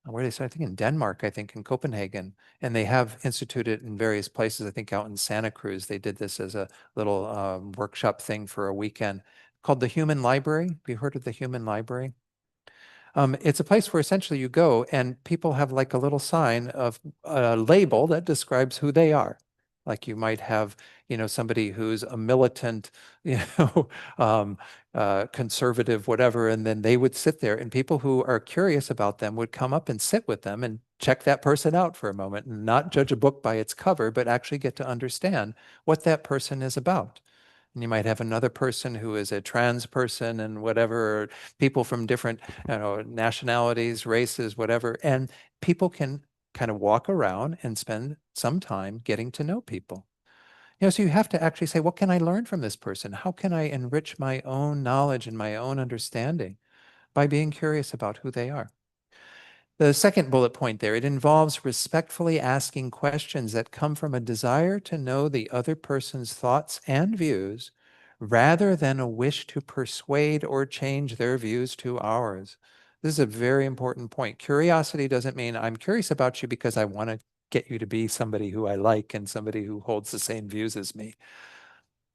where they started, I think in Denmark, I think in Copenhagen, and they have instituted in various places. I think out in Santa Cruz, they did this as a little workshop thing for a weekend called the Human Library. Have you heard of the Human Library? It's a place where essentially you go and people have like a little sign of a label that describes who they are. Like you might have, somebody who's a militant, um, conservative, whatever, and then they would sit there and people who are curious about them would come up and sit with them and check that person out for a moment and not judge a book by its cover, but actually get to understand what that person is about. And you might have another person who is a trans person and whatever, or people from different, nationalities, races, whatever. And people can kind of walk around and spend some time getting to know people. So you have to actually say, what can I learn from this person? How can I enrich my own knowledge and my own understanding by being curious about who they are? The second bullet point there, it involves respectfully asking questions that come from a desire to know the other person's thoughts and views rather than a wish to persuade or change their views to ours. This is a very important point. Curiosity doesn't mean I'm curious about you because I want to get you to be somebody who I like and somebody who holds the same views as me.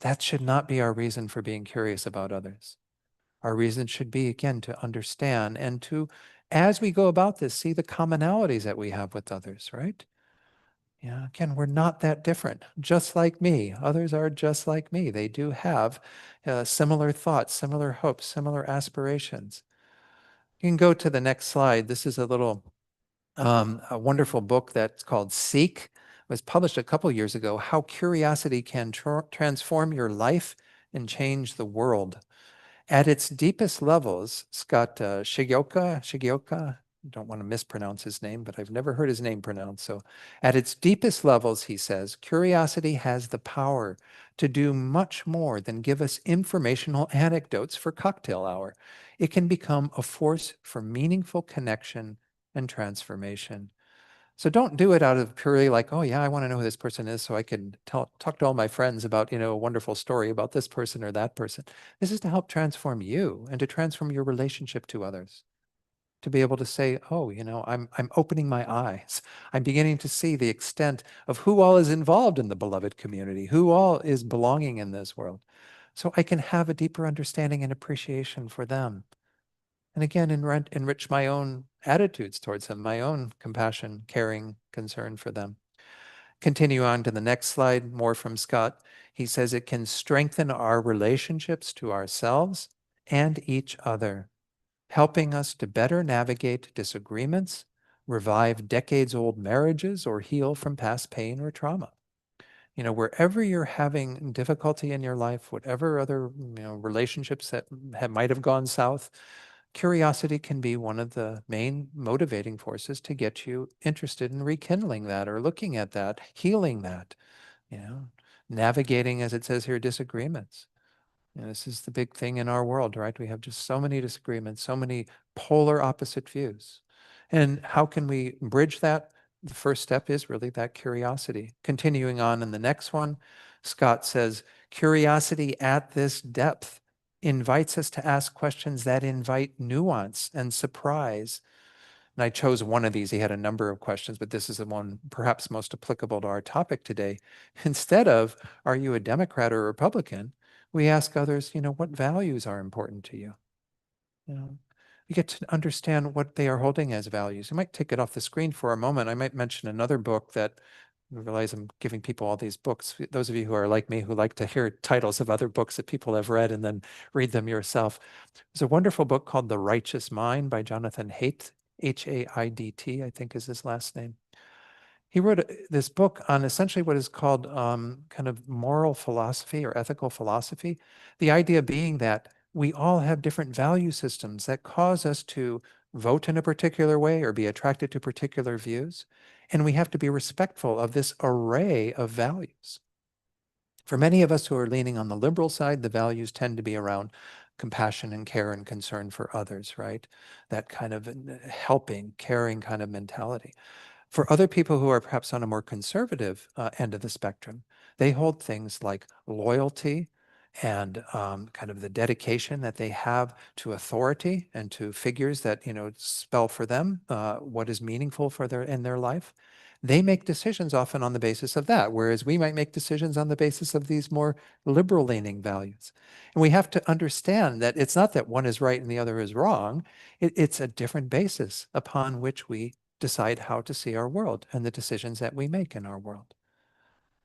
That should not be our reason for being curious about others. Our reason should be, again, to understand and to, as we go about this, see the commonalities that we have with others, right? Yeah, again, we're not that different. Just like me, others are just like me. They do have similar thoughts, similar hopes, similar aspirations. You can go to the next slide. This is a wonderful book that's called Seek. It was published a couple years ago, How Curiosity Can Transform Your Life and Change the World. At its deepest levels, Scott Shigioka, don't want to mispronounce his name, but I've never heard his name pronounced. So at its deepest levels, he says, curiosity has the power to do much more than give us informational anecdotes for cocktail hour. It can become a force for meaningful connection and transformation. So don't do it out of purely like, oh yeah, I want to know who this person is so I can talk to all my friends about, a wonderful story about this person or that person. This is to help transform you and to transform your relationship to others. To be able to say, oh, I'm opening my eyes. I'm beginning to see the extent of who all is involved in the beloved community, who all is belonging in this world. So I can have a deeper understanding and appreciation for them. And again, enrich my own attitudes towards them, my own compassion, caring, concern for them. Continue on to the next slide, more from Scott. He says it can strengthen our relationships to ourselves and each other, helping us to better navigate disagreements, revive decades-old marriages, or heal from past pain or trauma. Wherever you're having difficulty in your life, whatever other, relationships that might have gone south, curiosity can be one of the main motivating forces to get you interested in rekindling that or looking at that, healing that, you know, navigating, as it says here, disagreements. This is the big thing in our world, right? We have just so many disagreements, so many polar opposite views. And how can we bridge that? The first step is really that curiosity. Continuing on in the next one, Scott says, curiosity at this depth invites us to ask questions that invite nuance and surprise. And I chose one of these. He had a number of questions, but this is the one perhaps most applicable to our topic today. Instead of, are you a Democrat or a Republican? We ask others, what values are important to you? You get to understand what they are holding as values. I might take it off the screen for a moment. I might mention another book that I realize I'm giving people all these books. Those of you who are like me, who like to hear titles of other books that people have read and then read them yourself. There's a wonderful book called The Righteous Mind by Jonathan Haidt, Haidt, I think is his last name. He wrote this book on essentially what is called kind of moral philosophy or ethical philosophy. The idea being that we all have different value systems that cause us to vote in a particular way or be attracted to particular views. And we have to be respectful of this array of values. For many of us who are leaning on the liberal side, the values tend to be around compassion and care and concern for others, right? That kind of helping, caring kind of mentality. For other people who are perhaps on a more conservative end of the spectrum, they hold things like loyalty and kind of the dedication that they have to authority and to figures that spell for them what is meaningful for in their life. They make decisions often on the basis of that, whereas we might make decisions on the basis of these more liberal-leaning values. And we have to understand that it's not that one is right and the other is wrong. It's a different basis upon which we decide how to see our world and the decisions that we make in our world.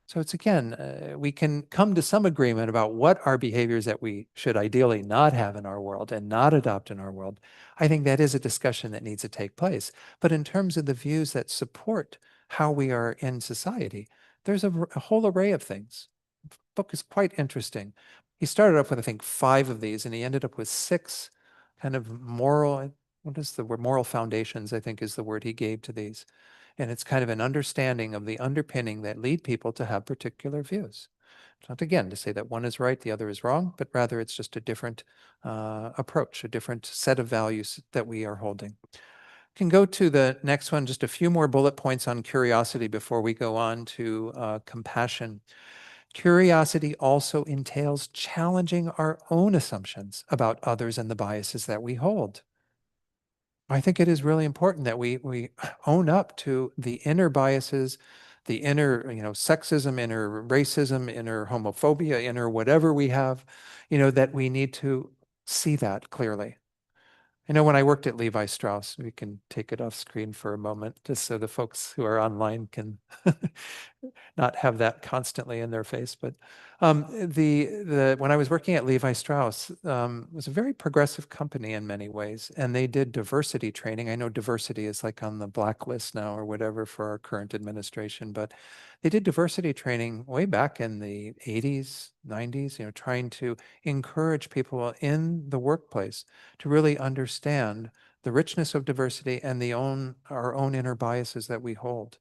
So it's again, we can come to some agreement about what are behaviors that we should ideally not have in our world and not adopt in our world. I think that is a discussion that needs to take place. But in terms of the views that support how we are in society, there's a whole array of things. The book is quite interesting. He started off with, I think, 5 of these, and he ended up with 6 kind of moral, what is the word? Moral foundations, I think is the word he gave to these. And it's kind of an understanding of the underpinning that lead people to have particular views. It's not, again, to say that one is right, the other is wrong, but rather it's just a different approach, a different set of values that we are holding. Can go to the next one, just a few more bullet points on curiosity before we go on to compassion. Curiosity also entails challenging our own assumptions about others and the biases that we hold. I think it is really important that we own up to the inner biases, the inner, sexism, inner racism, inner homophobia, inner whatever we have, that we need to see that clearly. When I worked at Levi Strauss, we can take it off screen for a moment, just so the folks who are online can not have that constantly in their face. But when I was working at Levi Strauss, it was a very progressive company in many ways, and they did diversity training. I know diversity is like on the blacklist now or whatever for our current administration, but they did diversity training way back in the 80s, 90s, trying to encourage people in the workplace to really understand the richness of diversity and our own inner biases that we hold.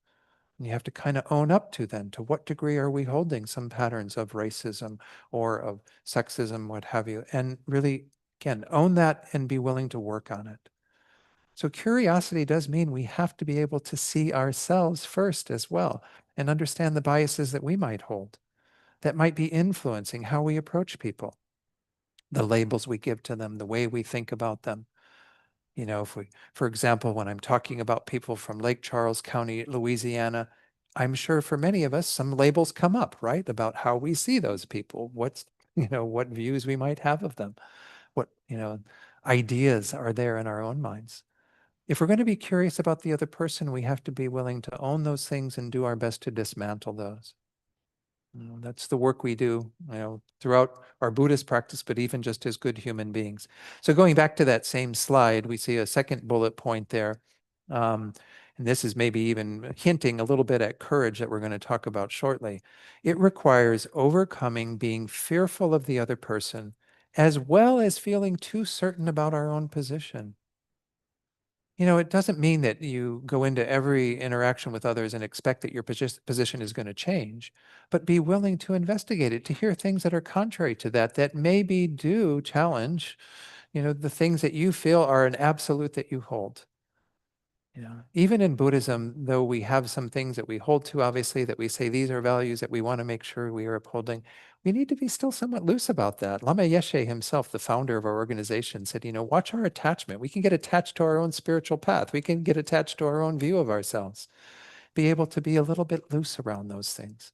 And you have to kind of own up to then, to what degree are we holding some patterns of racism or of sexism, what have you, and really, again, own that and be willing to work on it. So curiosity does mean we have to be able to see ourselves first as well and understand the biases that we might hold that might be influencing how we approach people, the labels we give to them, the way we think about them. For example, when I'm talking about people from Lake Charles County, Louisiana, I'm sure for many of us, some labels come up, right? About how we see those people, what views we might have of them, what, ideas are there in our own minds. If we're going to be curious about the other person, we have to be willing to own those things and do our best to dismantle those. That's the work we do, throughout our Buddhist practice, but even just as good human beings. So going back to that same slide, we see a second bullet point there. And this is maybe even hinting a little bit at courage that we're going to talk about shortly. It requires overcoming being fearful of the other person, as well as feeling too certain about our own position. It doesn't mean that you go into every interaction with others and expect that your position is going to change, but be willing to investigate it, to hear things that are contrary to that, that maybe do challenge, the things that you feel are an absolute that you hold. Even in Buddhism, though we have some things that we hold to, obviously, that we say these are values that we want to make sure we are upholding, we need to be still somewhat loose about that. Lama Yeshe himself, the founder of our organization, said, watch our attachment. We can get attached to our own spiritual path. We can get attached to our own view of ourselves. Be able to be a little bit loose around those things.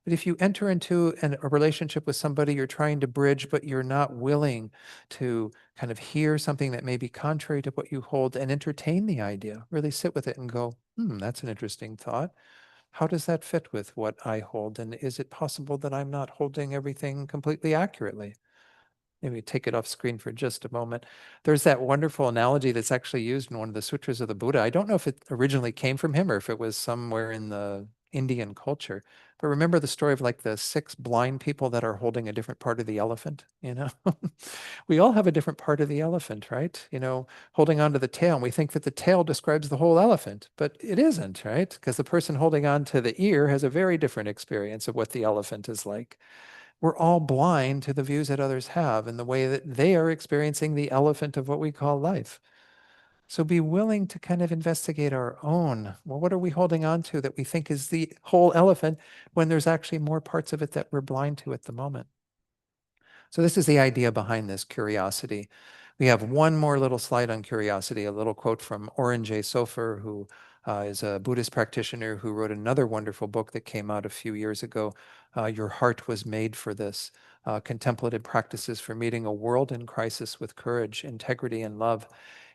But if you enter into a relationship with somebody you're trying to bridge, but you're not willing to kind of hear something that may be contrary to what you hold and entertain the idea, really sit with it and go, that's an interesting thought. How does that fit with what I hold? And is it possible that I'm not holding everything completely accurately? Maybe take it off screen for just a moment. There's that wonderful analogy that's actually used in one of the sutras of the Buddha. I don't know if it originally came from him or if it was somewhere in the Indian culture. But remember the story of like the 6 blind people that are holding a different part of the elephant? We all have a different part of the elephant, right? Holding onto the tail, and we think that the tail describes the whole elephant, but it isn't, right? Because the person holding on to the ear has a very different experience of what the elephant is like. We're all blind to the views that others have and the way that they are experiencing the elephant of what we call life. So be willing to kind of investigate our own. Well, what are we holding on to that we think is the whole elephant when there's actually more parts of it that we're blind to at the moment? So this is the idea behind this curiosity. We have one more little slide on curiosity, a little quote from Oren J. Sofer, who is a Buddhist practitioner who wrote another wonderful book that came out a few years ago, Your Heart Was Made for This, Contemplative Practices for Meeting a World in Crisis with Courage, Integrity, and Love.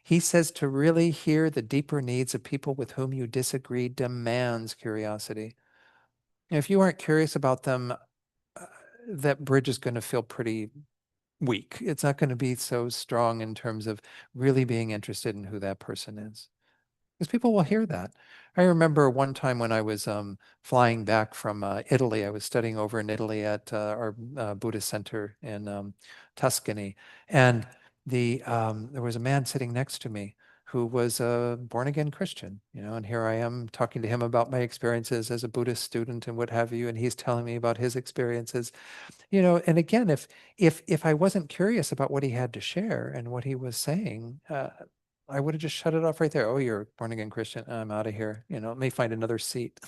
He says to really hear the deeper needs of people with whom you disagree demands curiosity. If you aren't curious about them, that bridge is going to feel pretty weak. It's not going to be so strong in terms of really being interested in who that person is. Because people will hear that. I remember one time when I was flying back from Italy, I was studying over in Italy at our Buddhist center in Tuscany. And there was a man sitting next to me who was a born again Christian, and here I am talking to him about my experiences as a Buddhist student and what have you. And he's telling me about his experiences. And again, if I wasn't curious about what he had to share and what he was saying, I would have just shut it off right there. Oh, you're a born again Christian. I'm out of here. Let me find another seat.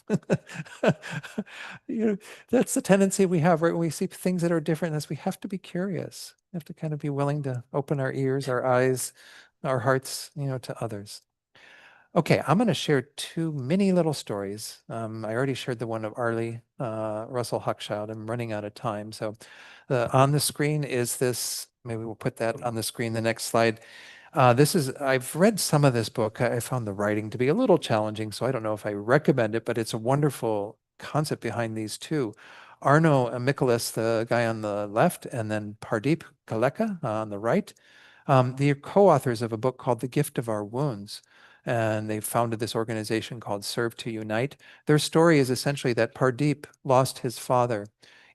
you know, that's the tendency we have, right? When we see things that are different than us, we have to be curious. We have to kind of be willing to open our ears, our eyes, our hearts, to others. Okay, I'm going to share 2 mini little stories. I already shared the one of Arlie Russell Hochschild. I'm running out of time. So on the screen is this, maybe we'll put that on the screen, the next slide. I've read some of this book. I found the writing to be a little challenging, so I don't know if I recommend it, but it's a wonderful concept behind these 2. Arno Mikolas, the guy on the left, and then Pardeep Kaleka on the right. The co-authors of a book called The Gift of Our Wounds, and they founded this organization called Serve to Unite. Their story is essentially that Pardeep lost his father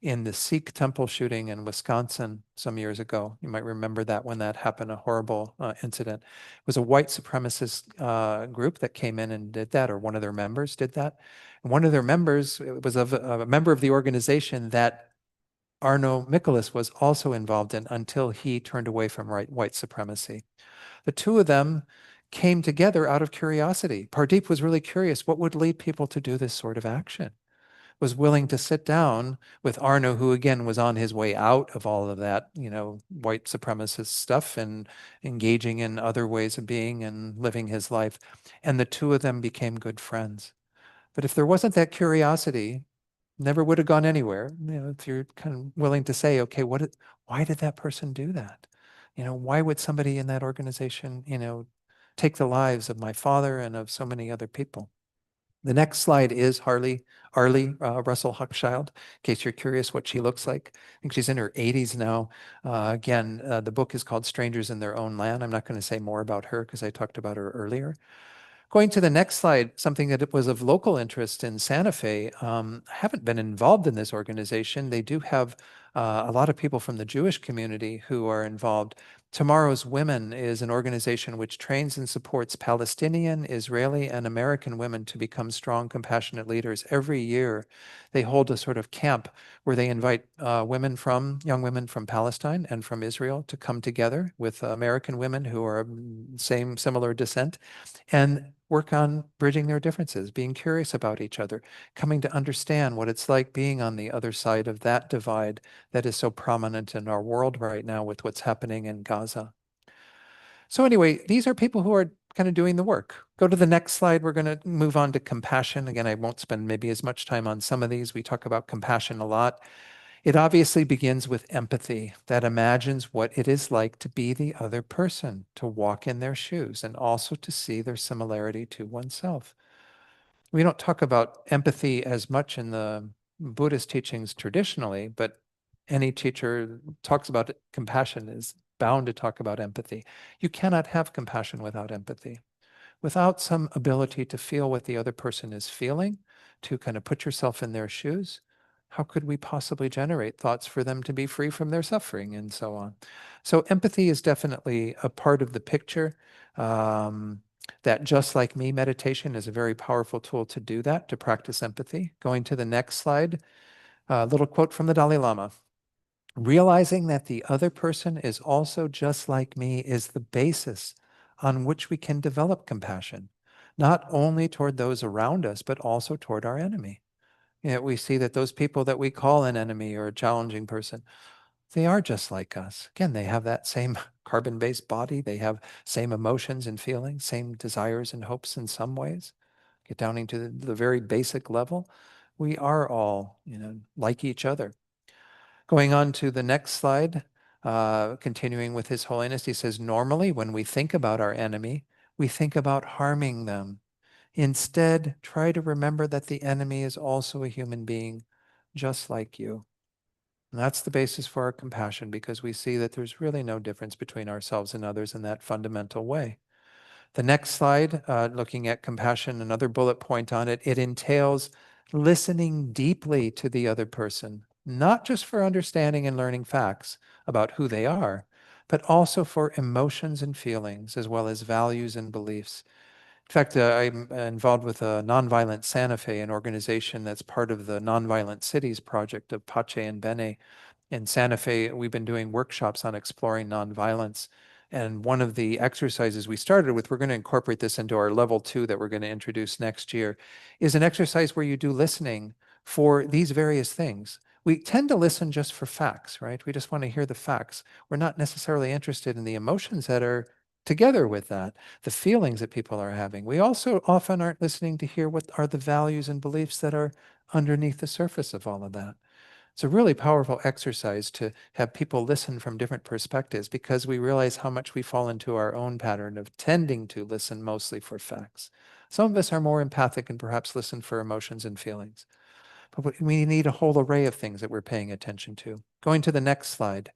in the Sikh temple shooting in Wisconsin some years ago. You might remember that when that happened, a horrible incident. It was a white supremacist group that came in and did that, or one of their members did that. And one of their members was a member of the organization that Arno Mikolas was also involved in until he turned away from white supremacy. The 2 of them came together out of curiosity. Pardeep was really curious what would lead people to do this sort of action. Was willing to sit down with Arno, who again was on his way out of all of that, white supremacist stuff and engaging in other ways of being and living his life. And the 2 of them became good friends. But if there wasn't that curiosity, never would have gone anywhere. If you're kind of willing to say, okay, why did that person do that? Why would somebody in that organization, take the lives of my father and of so many other people. The next slide is Arlie Russell Hochschild, in case you're curious what she looks like. I think she's in her 80s now. Again, the book is called Strangers in Their Own Land. I'm not going to say more about her because I talked about her earlier. Going to the next slide, something that was of local interest in Santa Fe. I haven't been involved in this organization. They do have a lot of people from the Jewish community who are involved. Tomorrow's Women is an organization which trains and supports Palestinian, Israeli, and American women to become strong, compassionate leaders. Every year, they hold a sort of camp where they invite young women from Palestine and from Israel to come together with American women who are similar descent and work on bridging their differences, being curious about each other, coming to understand what it's like being on the other side of that divide that is so prominent in our world right now with what's happening in Gaza. So anyway, these are people who are kind of doing the work. Go to the next slide. We're going to move on to compassion. Again, I won't spend maybe as much time on some of these. We talk about compassion a lot. It obviously begins with empathy that imagines what it is like to be the other person, to walk in their shoes, and also to see their similarity to oneself. We don't talk about empathy as much in the Buddhist teachings traditionally, but any teacher talks about it, compassion is bound to talk about empathy. You cannot have compassion without empathy. Without some ability to feel what the other person is feeling, to kind of put yourself in their shoes, how could we possibly generate thoughts for them to be free from their suffering and so on? So empathy is definitely a part of the picture. That just like me meditation is a very powerful tool to do that, to practice empathy. Going to the next slide, a little quote from the Dalai Lama. Realizing that the other person is also just like me is the basis on which we can develop compassion, not only toward those around us, but also toward our enemy. We see that those people that we call an enemy or a challenging person, they are just like us. Again, they have that same carbon-based body. They have same emotions and feelings, same desires and hopes in some ways. Get down into the very basic level. We are all, like each other. Going on to the next slide, continuing with His Holiness, he says, normally when we think about our enemy, we think about harming them. Instead, try to remember that the enemy is also a human being, just like you. And that's the basis for our compassion, because we see that there's really no difference between ourselves and others in that fundamental way. The next slide, looking at compassion, another bullet point on it, it entails listening deeply to the other person, not just for understanding and learning facts about who they are, but also for emotions and feelings, as well as values and beliefs. In fact, I'm involved with a Nonviolent Santa Fe, an organization that's part of the Nonviolent Cities project of Pache and Bene. In Santa Fe, we've been doing workshops on exploring nonviolence. And one of the exercises we started with, we're going to incorporate this into our level 2 that we're going to introduce next year, is an exercise where you do listening for these various things. We tend to listen just for facts, right? We just want to hear the facts. We're not necessarily interested in the emotions that are together with that, the feelings that people are having. We also often aren't listening to hear what are the values and beliefs that are underneath the surface of all of that. It's a really powerful exercise to have people listen from different perspectives, because we realize how much we fall into our own pattern of tending to listen mostly for facts. Some of us are more empathic and perhaps listen for emotions and feelings. But we need a whole array of things that we're paying attention to. Going to the next slide.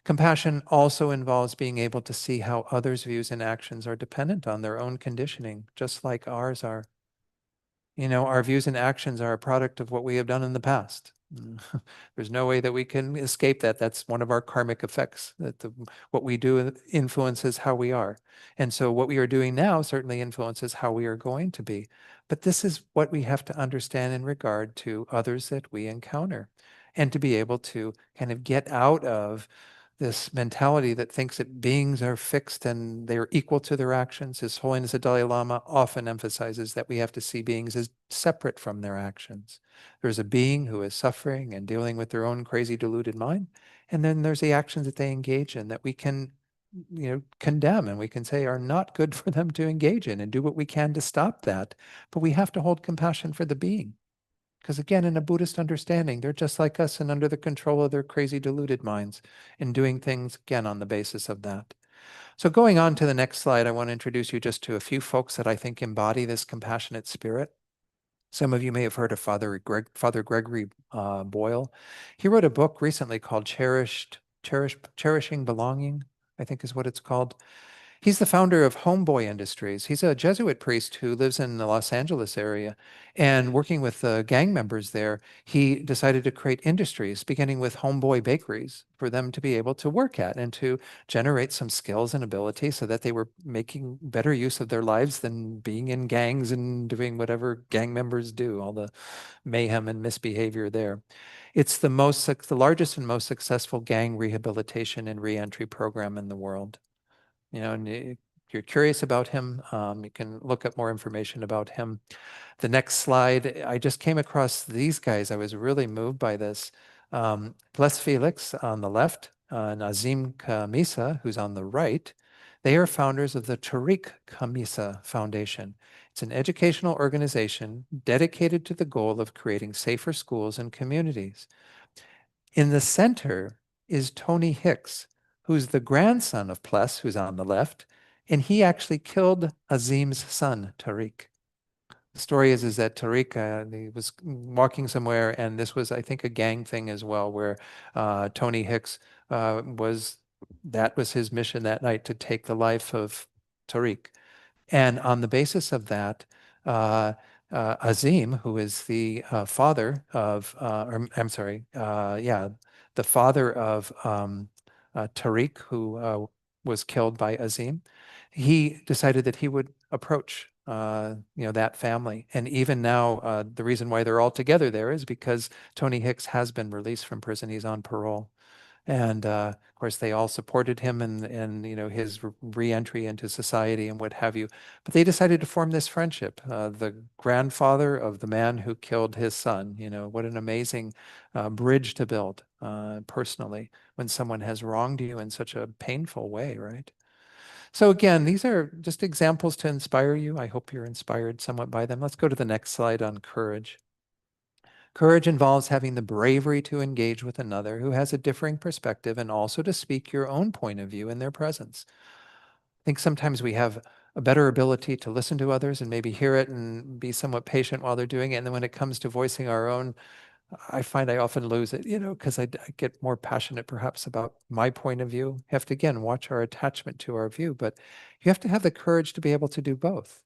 Compassion also involves being able to see how others' views and actions are dependent on their own conditioning, just like ours are. Our views and actions are a product of what we have done in the past. There's no way that we can escape that. That's one of our karmic effects, that what we do influences how we are. And so what we are doing now certainly influences how we are going to be. But this is what we have to understand in regard to others that we encounter, and to be able to kind of get out of this mentality that thinks that beings are fixed and they're equal to their actions. His Holiness the Dalai Lama often emphasizes that we have to see beings as separate from their actions. There's a being who is suffering and dealing with their own crazy, deluded mind, and then there's the actions that they engage in that we can, condemn, and we can say are not good for them to engage in, and do what we can to stop that. But we have to hold compassion for the being. Because again, in a Buddhist understanding, they're just like us and under the control of their crazy, deluded minds, and doing things, again, on the basis of that. So going on to the next slide, I want to introduce you just to a few folks that I think embody this compassionate spirit. Some of you may have heard of Father Gregory Boyle. He wrote a book recently called Cherishing Belonging, I think is what it's called. He's the founder of Homeboy Industries. He's a Jesuit priest who lives in the Los Angeles area. And working with the gang members there, he decided to create industries, beginning with homeboy bakeries, for them to be able to work at and to generate some skills and ability so that they were making better use of their lives than being in gangs and doing whatever gang members do, all the mayhem and misbehavior there. It's the largest and most successful gang rehabilitation and reentry program in the world. And if you're curious about him, you can look up more information about him. The next slide, I just came across these guys. I was really moved by this. Bless Felix on the left, and Azim Khamisa, who's on the right. They are founders of the Tariq Khamisa Foundation. It's an educational organization dedicated to the goal of creating safer schools and communities. In the center is Tony Hicks, who's the grandson of Pless, who's on the left, and he actually killed Azim's son, Tariq. The story is that Tariq, he was walking somewhere, and this was, I think, a gang thing as well, where Tony Hicks that was his mission that night, to take the life of Tariq. And on the basis of that, Azim, who is the father of, or I'm sorry, yeah, the father of Tariq, who was killed by Azim, he decided that he would approach, that family. And even now, the reason why they're all together there is because Tony Hicks has been released from prison. He's on parole. And of course, they all supported him in his reentry into society and what have you. But they decided to form this friendship. The grandfather of the man who killed his son. What an amazing bridge to build personally when someone has wronged you in such a painful way, right? So again, these are just examples to inspire you. I hope you're inspired somewhat by them. Let's go to the next slide on courage. Courage involves having the bravery to engage with another who has a differing perspective and also to speak your own point of view in their presence. I think sometimes we have a better ability to listen to others and maybe hear it and be somewhat patient while they're doing it. And then when it comes to voicing our own, I find I often lose it, because I get more passionate perhaps about my point of view. You have to, again, watch our attachment to our view, but you have to have the courage to be able to do both,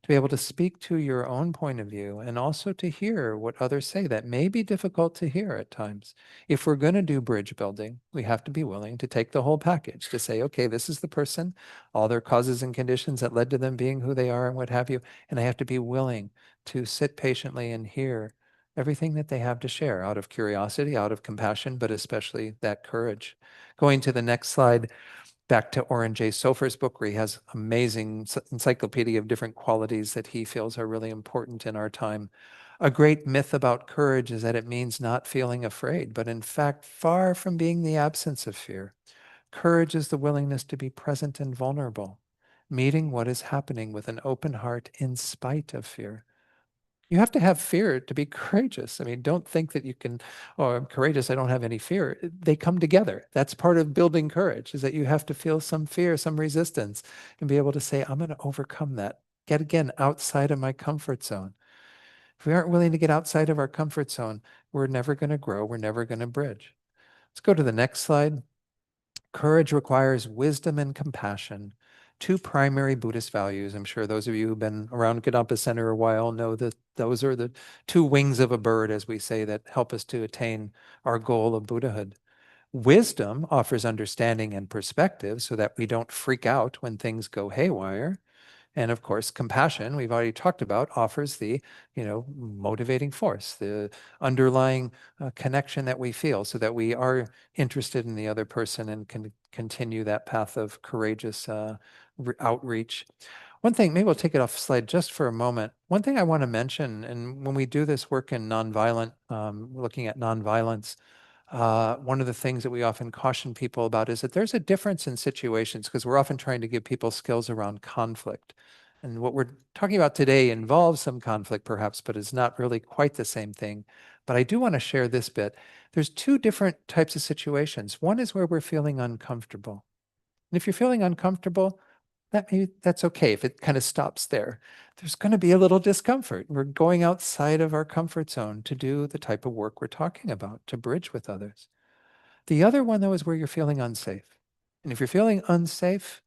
to be able to speak to your own point of view and also to hear what others say that may be difficult to hear at times. If we're going to do bridge building, we have to be willing to take the whole package, to say, okay, this is the person, all their causes and conditions that led to them being who they are and what have you. And I have to be willing to sit patiently and hear everything that they have to share out of curiosity, out of compassion, but especially that courage. Going to the next slide, back to Oren J. Sofer's book, where he has amazing encyclopedia of different qualities that he feels are really important in our time. A great myth about courage is that it means not feeling afraid, but in fact, far from being the absence of fear. Courage is the willingness to be present and vulnerable, meeting what is happening with an open heart in spite of fear. You have to have fear to be courageous. I mean, don't think that you can, oh, I'm courageous, I don't have any fear. They come together. That's part of building courage, is that you have to feel some fear, some resistance, and be able to say, I'm going to overcome that. Get again outside of my comfort zone. If we aren't willing to get outside of our comfort zone, we're never going to grow. We're never going to bridge. Let's go to the next slide. Courage requires wisdom and compassion, two primary Buddhist values. I'm sure those of you who've been around Kadampa Center a while know that those are the two wings of a bird, as we say, that help us to attain our goal of Buddhahood. Wisdom offers understanding and perspective so that we don't freak out when things go haywire. And of course, compassion, we've already talked about, offers the, motivating force, the underlying connection that we feel so that we are interested in the other person and can continue that path of courageous outreach. One thing, maybe we'll take it off slide just for a moment. One thing I want to mention, and when we do this work in nonviolent, looking at nonviolence, one of the things that we often caution people about is that there's a difference in situations, because we're often trying to give people skills around conflict. And what we're talking about today involves some conflict perhaps, but is not really quite the same thing. But I do want to share this bit. There's two different types of situations. One is where we're feeling uncomfortable. And if you're feeling uncomfortable, that's okay if it kind of stops there. There's going to be a little discomfort. We're going outside of our comfort zone to do the type of work we're talking about, to bridge with others. The other one, though, is where you're feeling unsafe. And if you're feeling unsafe,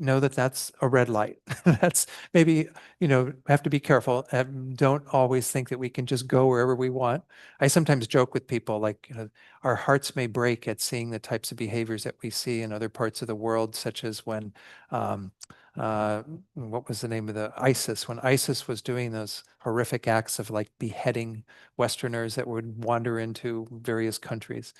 know that that's a red light. That's maybe, have to be careful. Don't always think that we can just go wherever we want. I sometimes joke with people like, our hearts may break at seeing the types of behaviors that we see in other parts of the world, such as when, um, uh, what was the name of the ISIS? When ISIS was doing those horrific acts of like beheading Westerners that would wander into various countries.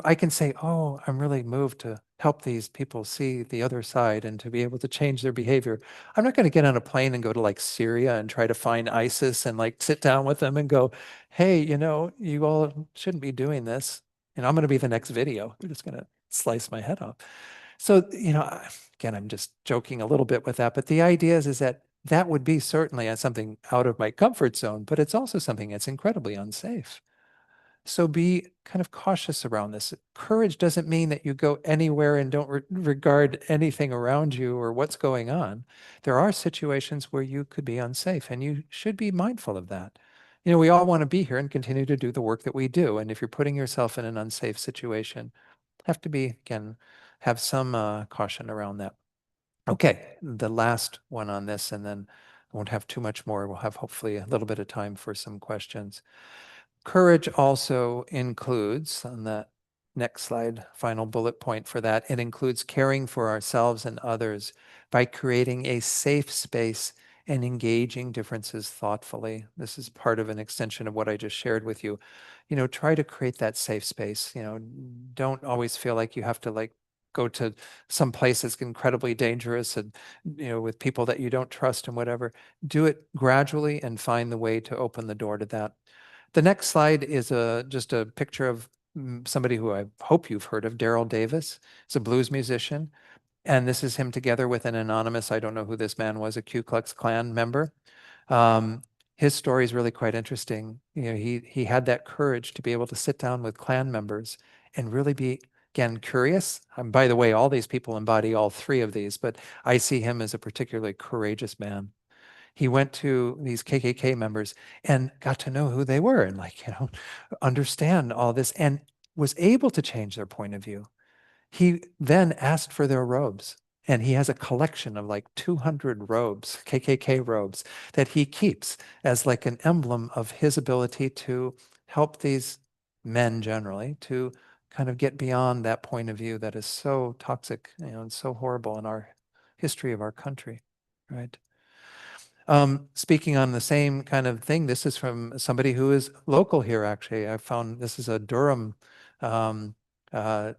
I can say, oh, I'm really moved to help these people see the other side and to be able to change their behavior. I'm not going to get on a plane and go to like Syria and try to find ISIS and like sit down with them and go, hey, you all shouldn't be doing this. I'm going to be the next video. They're just going to slice my head off. So, again, I'm just joking a little bit with that, but the idea is that that would be certainly something out of my comfort zone, but it's also something that's incredibly unsafe. So be kind of cautious around this. Courage doesn't mean that you go anywhere and don't regard anything around you or what's going on. There are situations where you could be unsafe, and you should be mindful of that. We all want to be here and continue to do the work that we do. And if you're putting yourself in an unsafe situation, have to be, again, have some caution around that. Okay, the last one on this, and then I won't have too much more. We'll have hopefully a little bit of time for some questions. Courage also includes, on the next slide, final bullet point for that, it includes caring for ourselves and others by creating a safe space and engaging differences thoughtfully. This is part of an extension of what I just shared with you. Try to create that safe space. Don't always feel like you have to like go to some place that's incredibly dangerous and, with people that you don't trust and whatever. Do it gradually and find the way to open the door to that. The next slide is just a picture of somebody who I hope you've heard of, Daryl Davis. He's a blues musician. And this is him together with an anonymous, I don't know who this man was, a Ku Klux Klan member. Um, his story is really quite interesting. He had that courage to be able to sit down with Klan members and really be, again, curious. By the way, all these people embody all three of these, but I see him as a particularly courageous man. He went to these KKK members and got to know who they were and understand all this and was able to change their point of view. He then asked for their robes, and he has a collection of like 200 robes, KKK robes, that he keeps as like an emblem of his ability to help these men generally to kind of get beyond that point of view that is so toxic, and so horrible in our history of our country, right? Speaking on the same kind of thing, this is from somebody who is local here, actually. I found this is a Durham um, uh,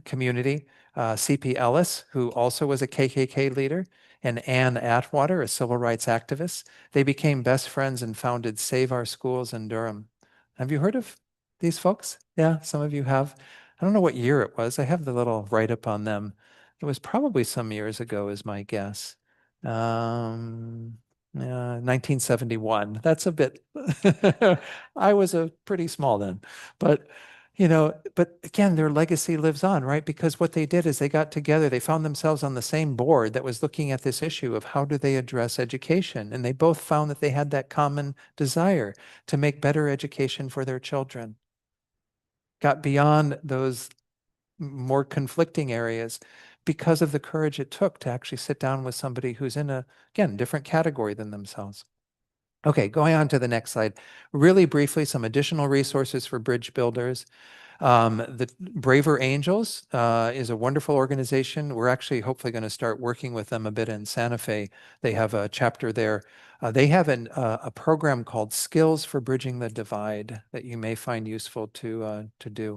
community, C.P. Ellis, who also was a KKK leader, and Ann Atwater, a civil rights activist. They became best friends and founded Save Our Schools in Durham. Have you heard of these folks? Yeah, some of you have. I don't know what year it was. I have the little write-up on them. It was probably some years ago, is my guess. 1971. That's a bit, I was a pretty small then, but again, their legacy lives on, right? Because what they did is they got together, they found themselves on the same board that was looking at this issue of how do they address education. And they both found that they had that common desire to make better education for their children. Got beyond those more conflicting areas because of the courage it took to actually sit down with somebody who's in a, again, different category than themselves. Okay, going on to the next slide. Really briefly, some additional resources for bridge builders. The Braver Angels is a wonderful organization. We're actually hopefully going to start working with them a bit in Santa Fe. They have a chapter there. They have a program called Skills for Bridging the Divide that you may find useful to do.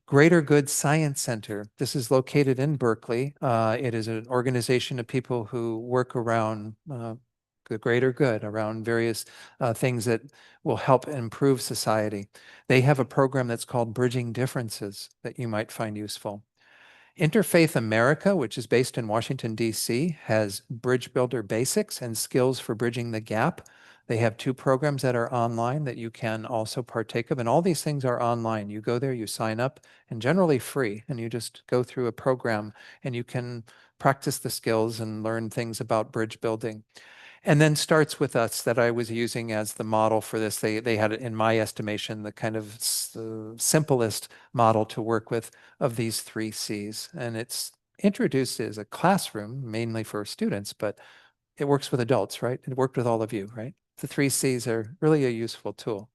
Greater Good Science Center. This is located in Berkeley. It is an organization of people who work around the greater good, around various things that will help improve society. They have a program that's called Bridging Differences that you might find useful. Interfaith America, which is based in Washington, D.C., has Bridge Builder Basics and Skills for Bridging the Gap. They have 2 programs that are online that you can also partake of, and all these things are online. You go there, you sign up, and generally free, and you just go through a program and you can practice the skills and learn things about bridge building. And then Starts With Us that I was using as the model for this. They had, in my estimation, the kind of simplest model to work with of these 3 C's. And it's introduced as a classroom, mainly for students, but it works with adults, right? It worked with all of you, right? The 3 C's are really a useful tool.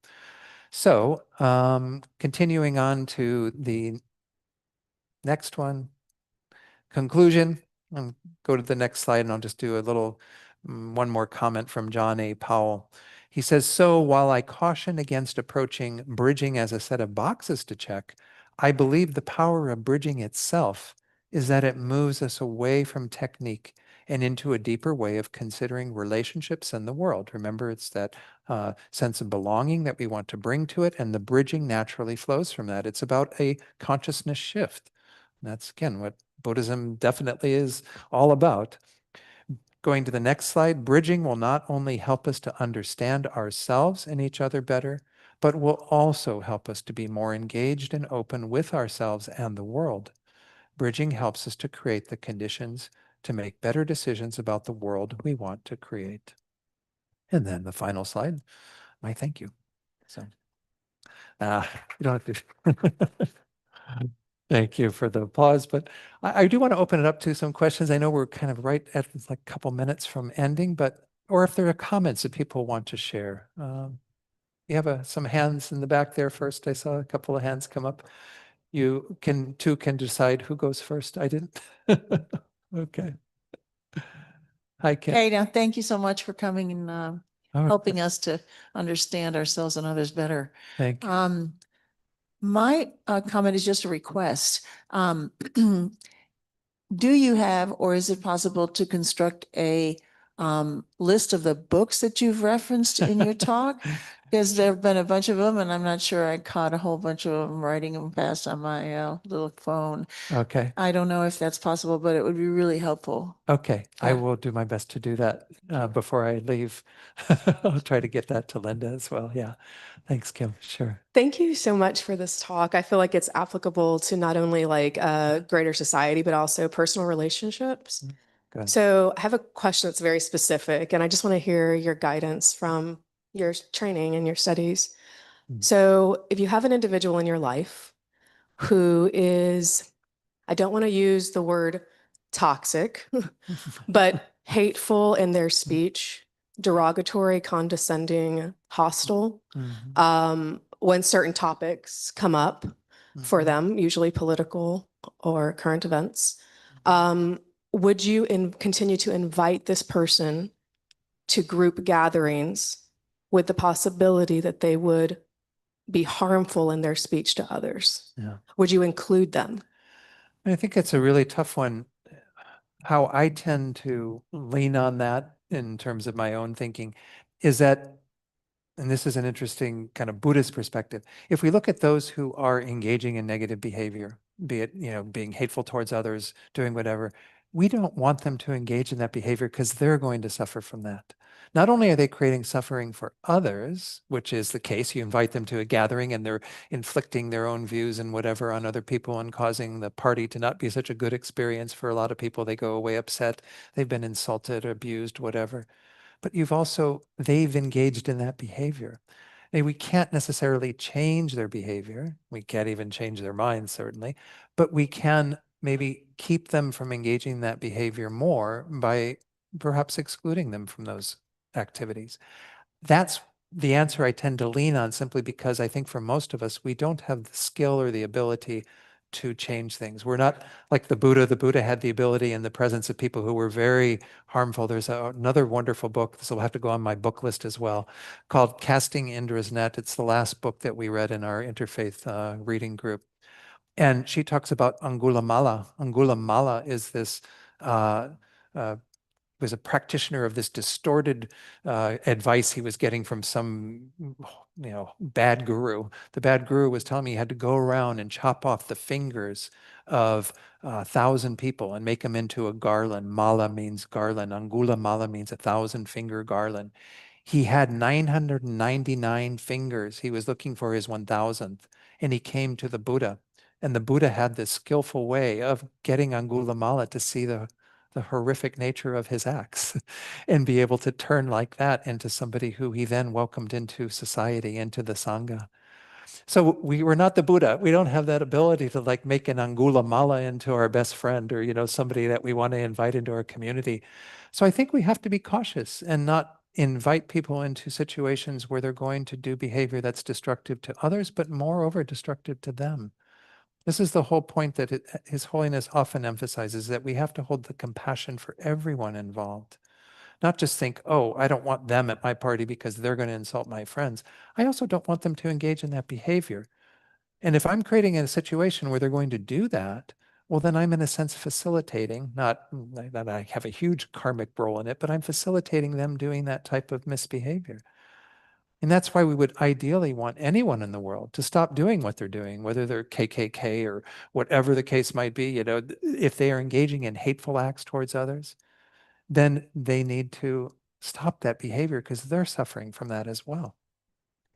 So continuing on to the next one, conclusion. Go to the next slide and I'll just do a little one more comment from John A. Powell. He says, so while I caution against approaching bridging as a set of boxes to check, I believe the power of bridging itself is that it moves us away from technique and into a deeper way of considering relationships and the world. Remember, it's that sense of belonging that we want to bring to it, and the bridging naturally flows from that. It's about a consciousness shift. And that's, again, what Buddhism definitely is all about. Going to the next slide, bridging will not only help us to understand ourselves and each other better, but will also help us to be more engaged and open with ourselves and the world. Bridging helps us to create the conditions to make better decisions about the world we want to create. And then the final slide, my thank you. So, you don't have to. Thank you for the applause, but I do want to open it up to some questions. I know we're kind of right at like a couple minutes from ending, but or if there are comments that people want to share. You have some hands in the back there first. I saw a couple of hands come up. You can decide who goes first. I didn't. Okay. Hi, Kim. Hey, now, thank you so much for coming and Oh, helping us to understand ourselves and others better. thank you. My comment is just a request. Do you have, or is it possible to construct a list of the books that you've referenced in your talk? Because there have been a bunch of them, and I'm not sure I caught a whole bunch of them writing them fast on my little phone. Okay. I don't know if that's possible, but it would be really helpful. Okay. I Yeah. will do my best to do that before I leave. I'll try to get that to Linda as well. Yeah. Thanks, Kim. Sure. Thank you so much for this talk. I feel like it's applicable to not only like greater society, but also personal relationships. Good. So I have a question that's very specific, and I just want to hear your guidance from your training and your studies. So if you have an individual in your life who is, I don't want to use the word toxic, but hateful in their speech, derogatory, condescending, hostile, when certain topics come up for them, usually political or current events, would you continue to invite this person to group gatherings with the possibility that they would be harmful in their speech to others? Yeah. Would you include them? I think it's a really tough one. How I tend to lean on that in terms of my own thinking is that, and this is an interesting kind of Buddhist perspective, if we look at those who are engaging in negative behavior, be it, being hateful towards others, doing whatever, we don't want them to engage in that behavior because they're going to suffer from that. Not only are they creating suffering for others, which is the case, you invite them to a gathering and they're inflicting their own views and whatever on other people and causing the party to not be such a good experience for a lot of people. They go away upset, they've been insulted, abused, whatever. But they've engaged in that behavior. We can't necessarily change their behavior. We can't even change their minds, certainly, but we can maybe keep them from engaging in that behavior more by perhaps excluding them from those activities. That's the answer I tend to lean on, simply because I think for most of us, we don't have the skill or the ability to change things. We're not like the Buddha. The Buddha had the ability in the presence of people who were very harmful. There's another wonderful book, this will have to go on my book list as well, called Casting Indra's Net. It's the last book that we read in our interfaith reading group. And she talks about Angulamala. Angulamala is this was a practitioner of this distorted advice he was getting from some, bad guru. The bad guru was telling me he had to go around and chop off the fingers of 1,000 people and make them into a garland. Mala means garland. Angula mala means 1,000-finger garland. He had 999 fingers. He was looking for his 1000th, and he came to the Buddha. And the Buddha had this skillful way of getting Angulimala to see the horrific nature of his acts and be able to turn like that into somebody who he then welcomed into society, into the Sangha. So we were not the Buddha. We don't have that ability to like make an Angulimala into our best friend or, somebody that we want to invite into our community. So I think we have to be cautious and not invite people into situations where they're going to do behavior that's destructive to others, but moreover destructive to them. This is the whole point that His Holiness often emphasizes, that we have to hold the compassion for everyone involved. Not just think, oh, I don't want them at my party because they're going to insult my friends. I also don't want them to engage in that behavior. And if I'm creating a situation where they're going to do that, well, then I'm in a sense facilitating, not that I have a huge karmic role in it, but I'm facilitating them doing that type of misbehavior. And that's why we would ideally want anyone in the world to stop doing what they're doing, whether they're KKK or whatever the case might be. If they are engaging in hateful acts towards others, then they need to stop that behavior because they're suffering from that as well.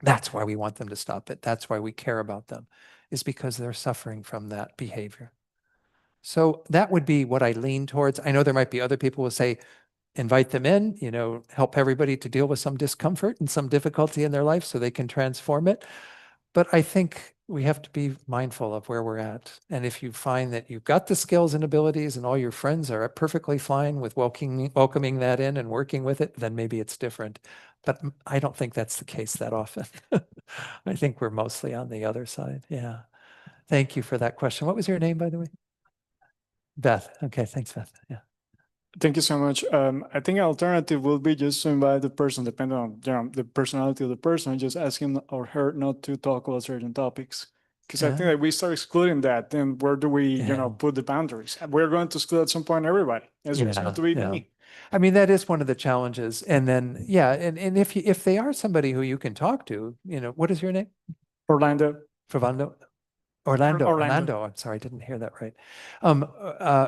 That's why we want them to stop it. That's why we care about them, is because they're suffering from that behavior. So that would be what I lean towards. I know there might be other people who say, invite them in, help everybody to deal with some discomfort and some difficulty in their life so they can transform it. But I think we have to be mindful of where we're at. And if you find that you've got the skills and abilities and all your friends are perfectly fine with welcoming that in and working with it, then maybe it's different. But I don't think that's the case that often. I think we're mostly on the other side. Yeah. Thank you for that question. What was your name, by the way? Beth. Okay. Thanks, Beth. Yeah. Thank you so much. I think an alternative will be just to invite the person, depending on the personality of the person, just ask him or her not to talk about certain topics. Because I think that we start excluding that, then where do we, put the boundaries? We're going to exclude at some point everybody. It's going to be me. I mean, that is one of the challenges. And then, and if they are somebody who you can talk to, what is your name? Orlando. Fernando? Orlando. I'm sorry, I didn't hear that right.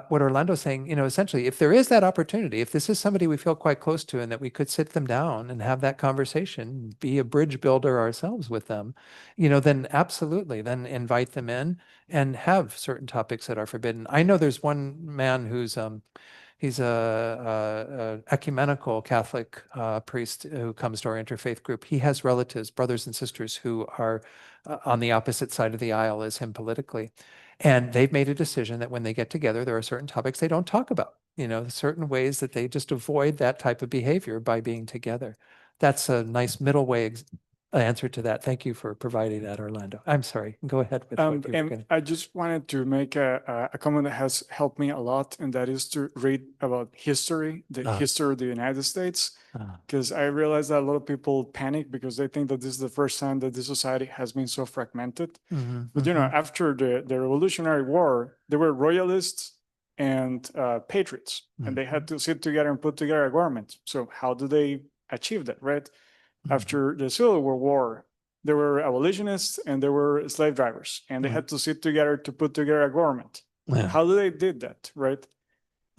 What Orlando's saying, essentially, if there is that opportunity, if this is somebody we feel quite close to and that we could sit them down and have that conversation, be a bridge builder ourselves with them, then absolutely, then invite them in and have certain topics that are forbidden. I know there's one man who's he's a ecumenical Catholic priest who comes to our interfaith group. He has relatives, brothers and sisters who are on the opposite side of the aisle as him politically. And they've made a decision that when they get together, there are certain topics they don't talk about, certain ways that they just avoid that type of behavior by being together. That's a nice middle way answer to that. Thank you for providing that, Orlando. I'm sorry. Go ahead with what you were going to. I just wanted to make a comment that has helped me a lot, and that is to read about history, the history of the United States, because I realized that a lot of people panic because they think that this is the first time that this society has been so fragmented. But after the Revolutionary War, there were royalists and patriots, and they had to sit together and put together a government. So how do they achieve that, right? After the Civil War, there were abolitionists and there were slave drivers, and they had to sit together to put together a government. How do they did that, right?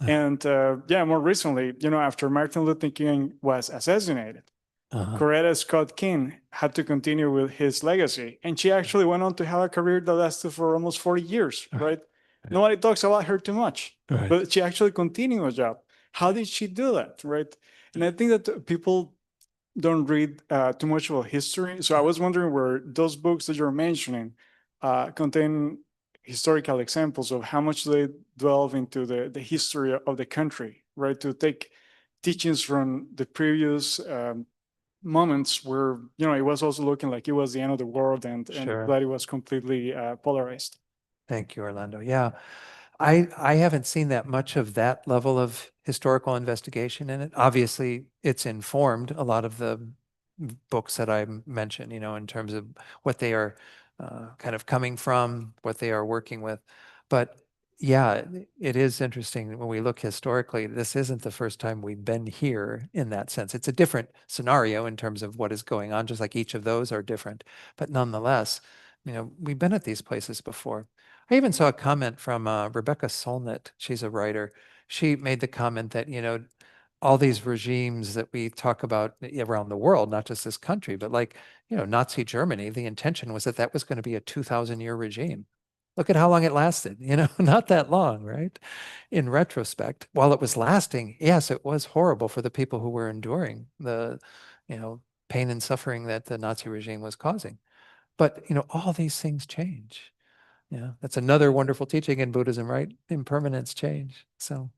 And more recently, after Martin Luther King was assassinated, Coretta Scott King had to continue with his legacy, and she actually went on to have a career that lasted for almost 40 years, right? Nobody talks about her too much, but she actually continued a job. How did she do that, right? And I think that people don't read too much about history. So I was wondering where those books that you're mentioning contain historical examples of how much they delve into the history of the country, right? To take teachings from the previous moments where, it was also looking like it was the end of the world and that it was completely polarized. Thank you, Orlando. Yeah. I haven't seen that much of that level of historical investigation in it. Obviously, it's informed a lot of the books that I mentioned, in terms of what they are kind of coming from, what they are working with. But yeah, it is interesting when we look historically, this isn't the first time we've been here in that sense. It's a different scenario in terms of what is going on, just like each of those are different. But nonetheless, we've been at these places before. I even saw a comment from Rebecca Solnit. She's a writer. She made the comment that, all these regimes that we talk about around the world, not just this country, but like, Nazi Germany, the intention was that that was going to be a 2,000-year regime. Look at how long it lasted, not that long, right? In retrospect, while it was lasting, yes, it was horrible for the people who were enduring the, pain and suffering that the Nazi regime was causing. But, all these things change. Yeah, that's another wonderful teaching in Buddhism, right? Impermanence, change. So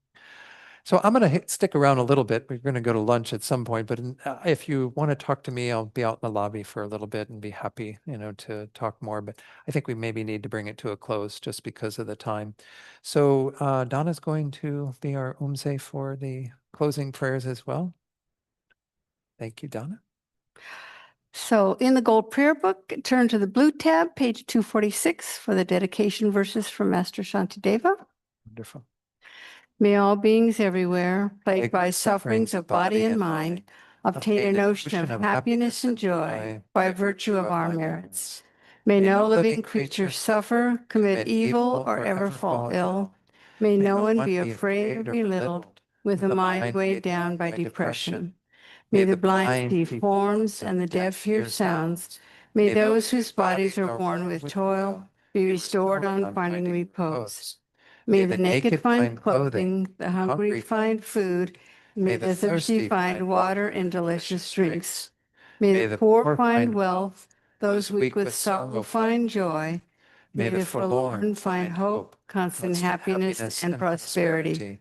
I'm going to stick around a little bit. We're going to go to lunch at some point, but if you want to talk to me, I'll be out in the lobby for a little bit and be happy, to talk more. But I think we maybe need to bring it to a close just because of the time. So Donna's going to be our umse for the closing prayers as well. Thank you, Donna. So in the Gold Prayer Book, turn to the blue tab, page 246 for the dedication verses from Master Shantideva. Wonderful. May all beings everywhere, plagued by sufferings of body and mind, obtain a notion of happiness and joy by virtue of our merits. May no living creature suffer, commit evil, or ever fall ill. May no one be afraid or belittled with a mind weighed down by depression. May the blind see forms and the deaf hear sounds. May those whose bodies are worn with toil be restored on finding repose. May the naked find clothing, the hungry find food. May the thirsty find water and delicious drinks. May the poor find wealth, those weak with sorrow find joy. May the forlorn find hope, constant happiness, and prosperity.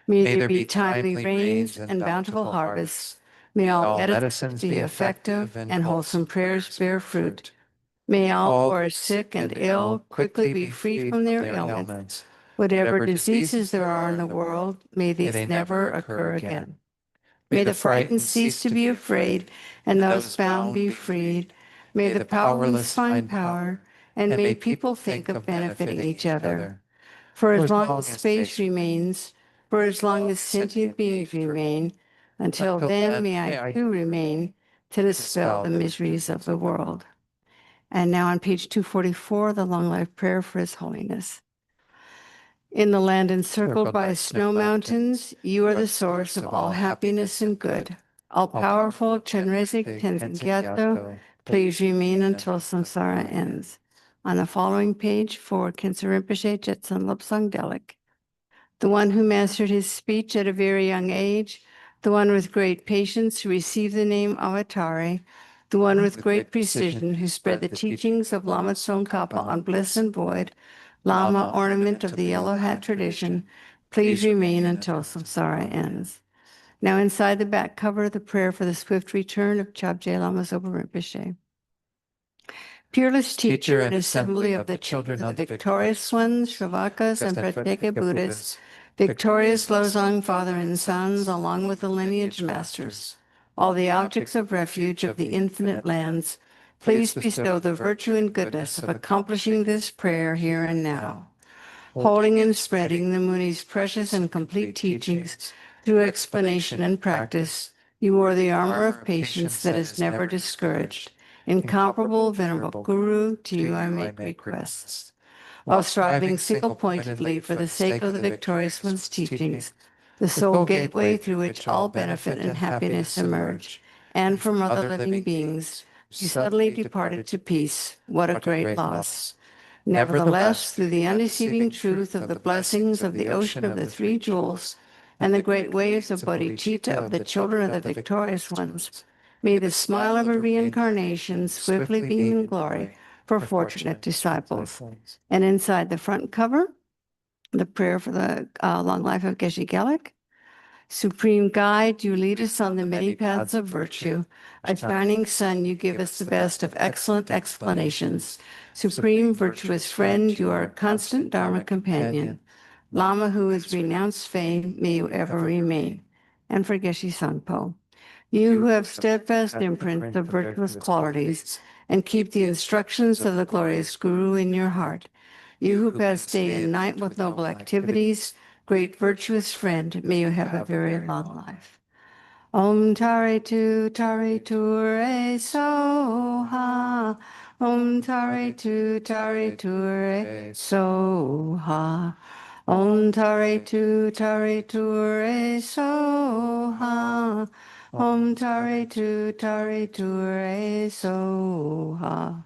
May there be timely rains and bountiful harvests. May all medicines be effective and wholesome prayers bear fruit. May all who are sick and ill quickly be freed from their ailments. Whatever diseases there are in the world, may these never occur again. May the frightened cease to be afraid, and those bound be freed. May the powerless find power, and may people think of benefiting each other. For as long as space remains, for as long as sentient beings remain, until then may I too remain to dispel the miseries of the world. And now on page 244, the long life prayer for His Holiness. In the land encircled by snow mountains, you are the source of all happiness and good. All powerful Chenrezig Tenzin, please remain until samsara ends. On the following page for Khyentse Rinpoche Jetsun Lobsang Delik. The one who mastered his speech at a very young age, the one with great patience who received the name Avatari, the one with great precision who spread the teachings of Lama Tsongkhapa on bliss and void, Lama, ornament of the yellow hat tradition, please remain until samsara ends. Now inside the back cover, the prayer for the swift return of Chobje Lama Zopa Rinpoche. Peerless teacher and assembly of the children of the victorious ones, Shravakas and Pratyeka Buddhists, victorious Losang father and sons, along with the lineage masters, all the objects of refuge of the infinite lands, please bestow the virtue and goodness of accomplishing this prayer here and now. Holding and spreading the Muni's precious and complete teachings through explanation and practice, you are the armor of patience that is never discouraged. Incomparable, venerable Guru, to you I make requests. While striving single-pointedly for the sake of the victorious one's teachings, the sole gateway through which all benefit and happiness emerge, and from other living beings, you suddenly departed to peace. What a great loss. Nevertheless, through the undeceiving truth of the blessings of the ocean of the three jewels and the great waves of bodhicitta of the children of the victorious ones, may the smile of a reincarnation swiftly beam in glory for fortunate disciples. And inside the front cover, the prayer for the long life of Geshe Gelik. Supreme Guide, you lead us on the many paths of virtue. A shining sun, you give us the best of excellent explanations. Supreme virtuous friend, you are a constant Dharma companion. Lama who has renounced fame, may you ever remain. And for Geshe Sangpo, you who have steadfast imprint of virtuous qualities and keep the instructions of the glorious Guru in your heart. You who pass day and night with noble activities, great virtuous friend, may you have a very long life. Om Tare Tu Re Soha. Om Tare Tu Re Soha. Om tare tu re so ha. Om tare tu re so ha.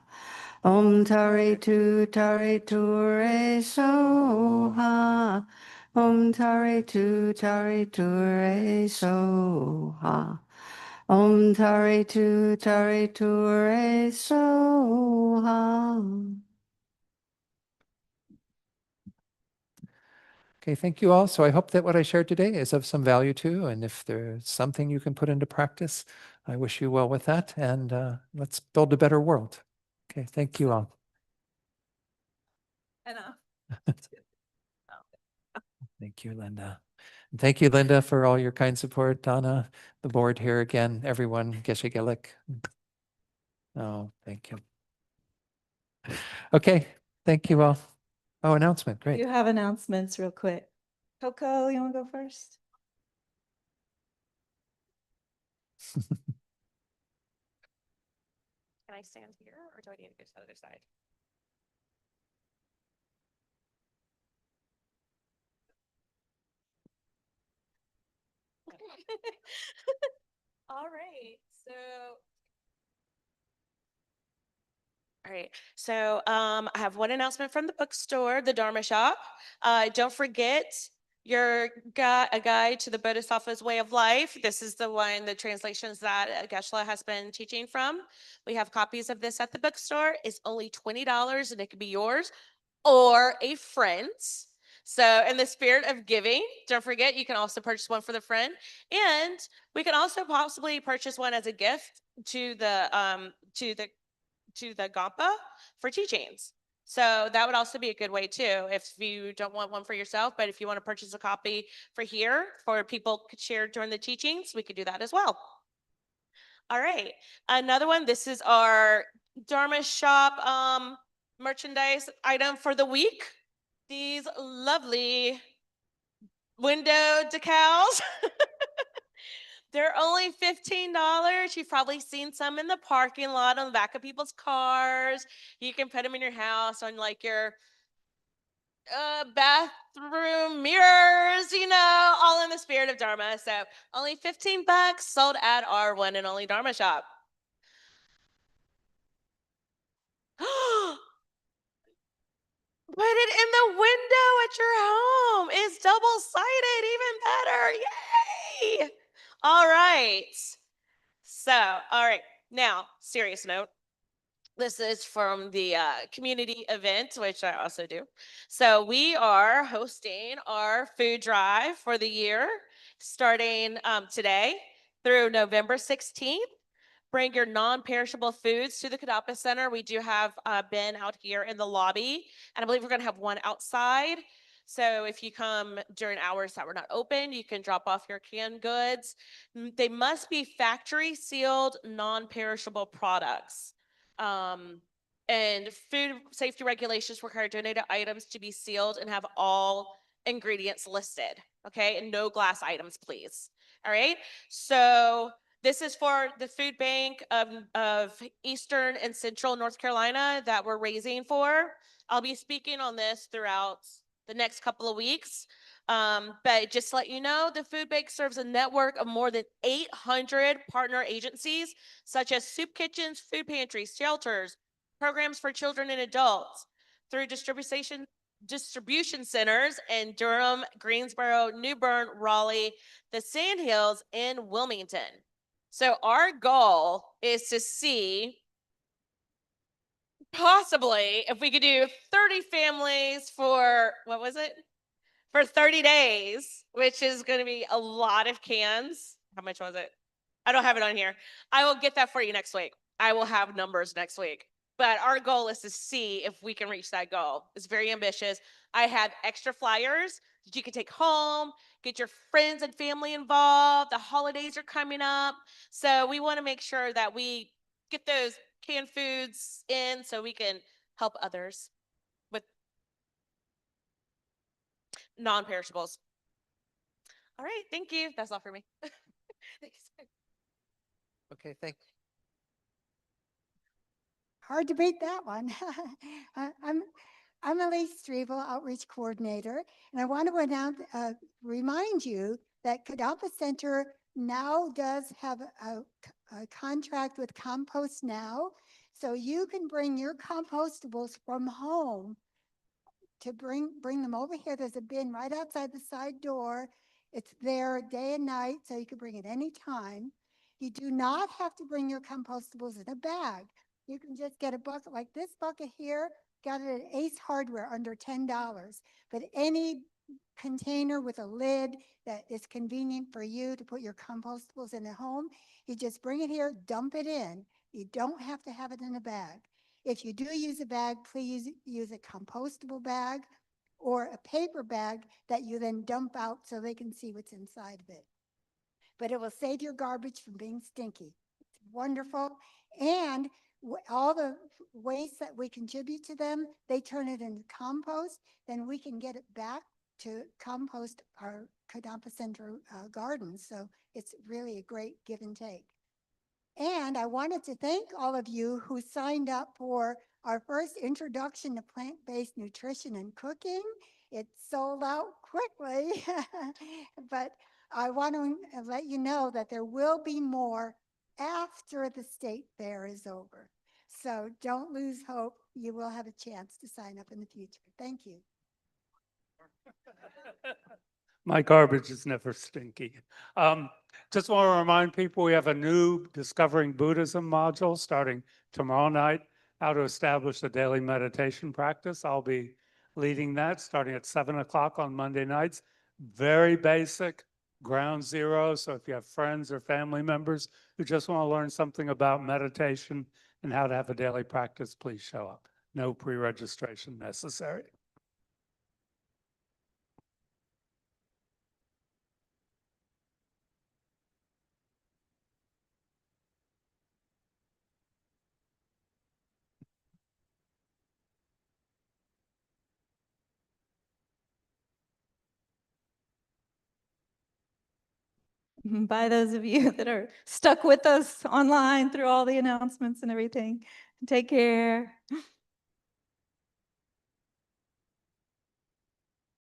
Om tare tu re so ha. Om tare tu re so ha. Om tare tu re so ha. Okay, thank you all. So I hope that what I shared today is of some value too. And if there's something you can put into practice, I wish you well with that. And let's build a better world. Okay, thank you all. Thank you, Linda. And thank you, Linda, for all your kind support. Donna, the board here again, everyone, Geshe. Oh, thank you. Okay, thank you all. Oh, announcement, great. You have announcements real quick. Coco, you want to go first? Can I stand here or do I need to go to the other side? All right. All right. So I have one announcement from the bookstore, the Dharma Shop. Don't forget your a guide to the Bodhisattva's way of life. This is the one, the translations that Geshe has been teaching from. We have copies of this at the bookstore. It's only $20 and it can be yours or a friend's. So in the spirit of giving, don't forget, you can also purchase one for the friend. And we can also possibly purchase one as a gift to the Gampa for teachings. So that would also be a good way too, if you don't want one for yourself, but if you want to purchase a copy for here for people could share during the teachings, we could do that as well. All right, another one. This is our Dharma Shop merchandise item for the week. These lovely window decals. They're only $15. You've probably seen some in the parking lot on the back of people's cars. You can put them in your house on like your bathroom mirrors, all in the spirit of Dharma. So only $15 sold at our one and only Dharma Shop. Put it in the window at your home. It's double-sided, even better. Yay! All right. So, all right. Now, serious note. This is from the community event, which I also do. So we are hosting our food drive for the year, starting today through November 16th. Bring your non-perishable foods to the Kadampa Center. We do have bin out here in the lobby, and I believe we're going to have one outside. So if you come during hours that we're not open, you can drop off your canned goods. They must be factory sealed, non-perishable products. And food safety regulations require donated items to be sealed and have all ingredients listed. Okay, and no glass items, please. All right. So this is for the food bank of Eastern and Central North Carolina that we're raising for. I'll be speaking on this throughout the next couple of weeks. But just to let you know, the food bank serves a network of more than 800 partner agencies, such as soup kitchens, food pantries, shelters, programs for children and adults, through distribution centers in Durham, Greensboro, New Bern, Raleigh, the Sandhills, and Wilmington. So our goal is to see possibly if we could do 30 families for, what was it? For 30 days, which is going to be a lot of cans. How much was it? I don't have it on here. I will get that for you next week. I will have numbers next week. But our goal is to see if we can reach that goal. It's very ambitious. I have extra flyers that you can take home, get your friends and family involved. The holidays are coming up. So we want to make sure that we get those canned foods in so we can help others with non-perishables. All right, thank you. That's all for me. Thanks. Okay, thank you. Hard to beat that one. I'm I'm Elise Strebel, Outreach Coordinator, and I want to remind you that Kadampa Center now does have a contract with Compost Now, so you can bring your compostables from home to bring them over here. There's a bin right outside the side door. It's there day and night, so you can bring it anytime. You do not have to bring your compostables in a bag. You can just get a bucket like this bucket here, got it at Ace Hardware under $10. But any container with a lid that is convenient for you to put your compostables in at home, you just bring it here, dump it in. You don't have to have it in a bag. If you do use a bag, please use a compostable bag or a paper bag that you then dump out so they can see what's inside of it. But it will save your garbage from being stinky. It's wonderful. And all the waste that we contribute to them, they turn it into compost. Then we can get it back to compost our Kadampa Center gardens. So it's really a great give and take. And I wanted to thank all of you who signed up for our first introduction to plant-based nutrition and cooking. It sold out quickly, but I want to let you know that there will be more after the state fair is over. So don't lose hope. You will have a chance to sign up in the future. Thank you. My garbage is never stinky. Just want to remind people we have a new Discovering Buddhism module starting tomorrow night, how to establish a daily meditation practice. I'll be leading that starting at 7 o'clock on Monday nights. Very basic, ground zero. So if you have friends or family members who just want to learn something about meditation and how to have a daily practice, please show up. No pre-registration necessary. By those of you that are stuck with us online through all the announcements and everything, take care.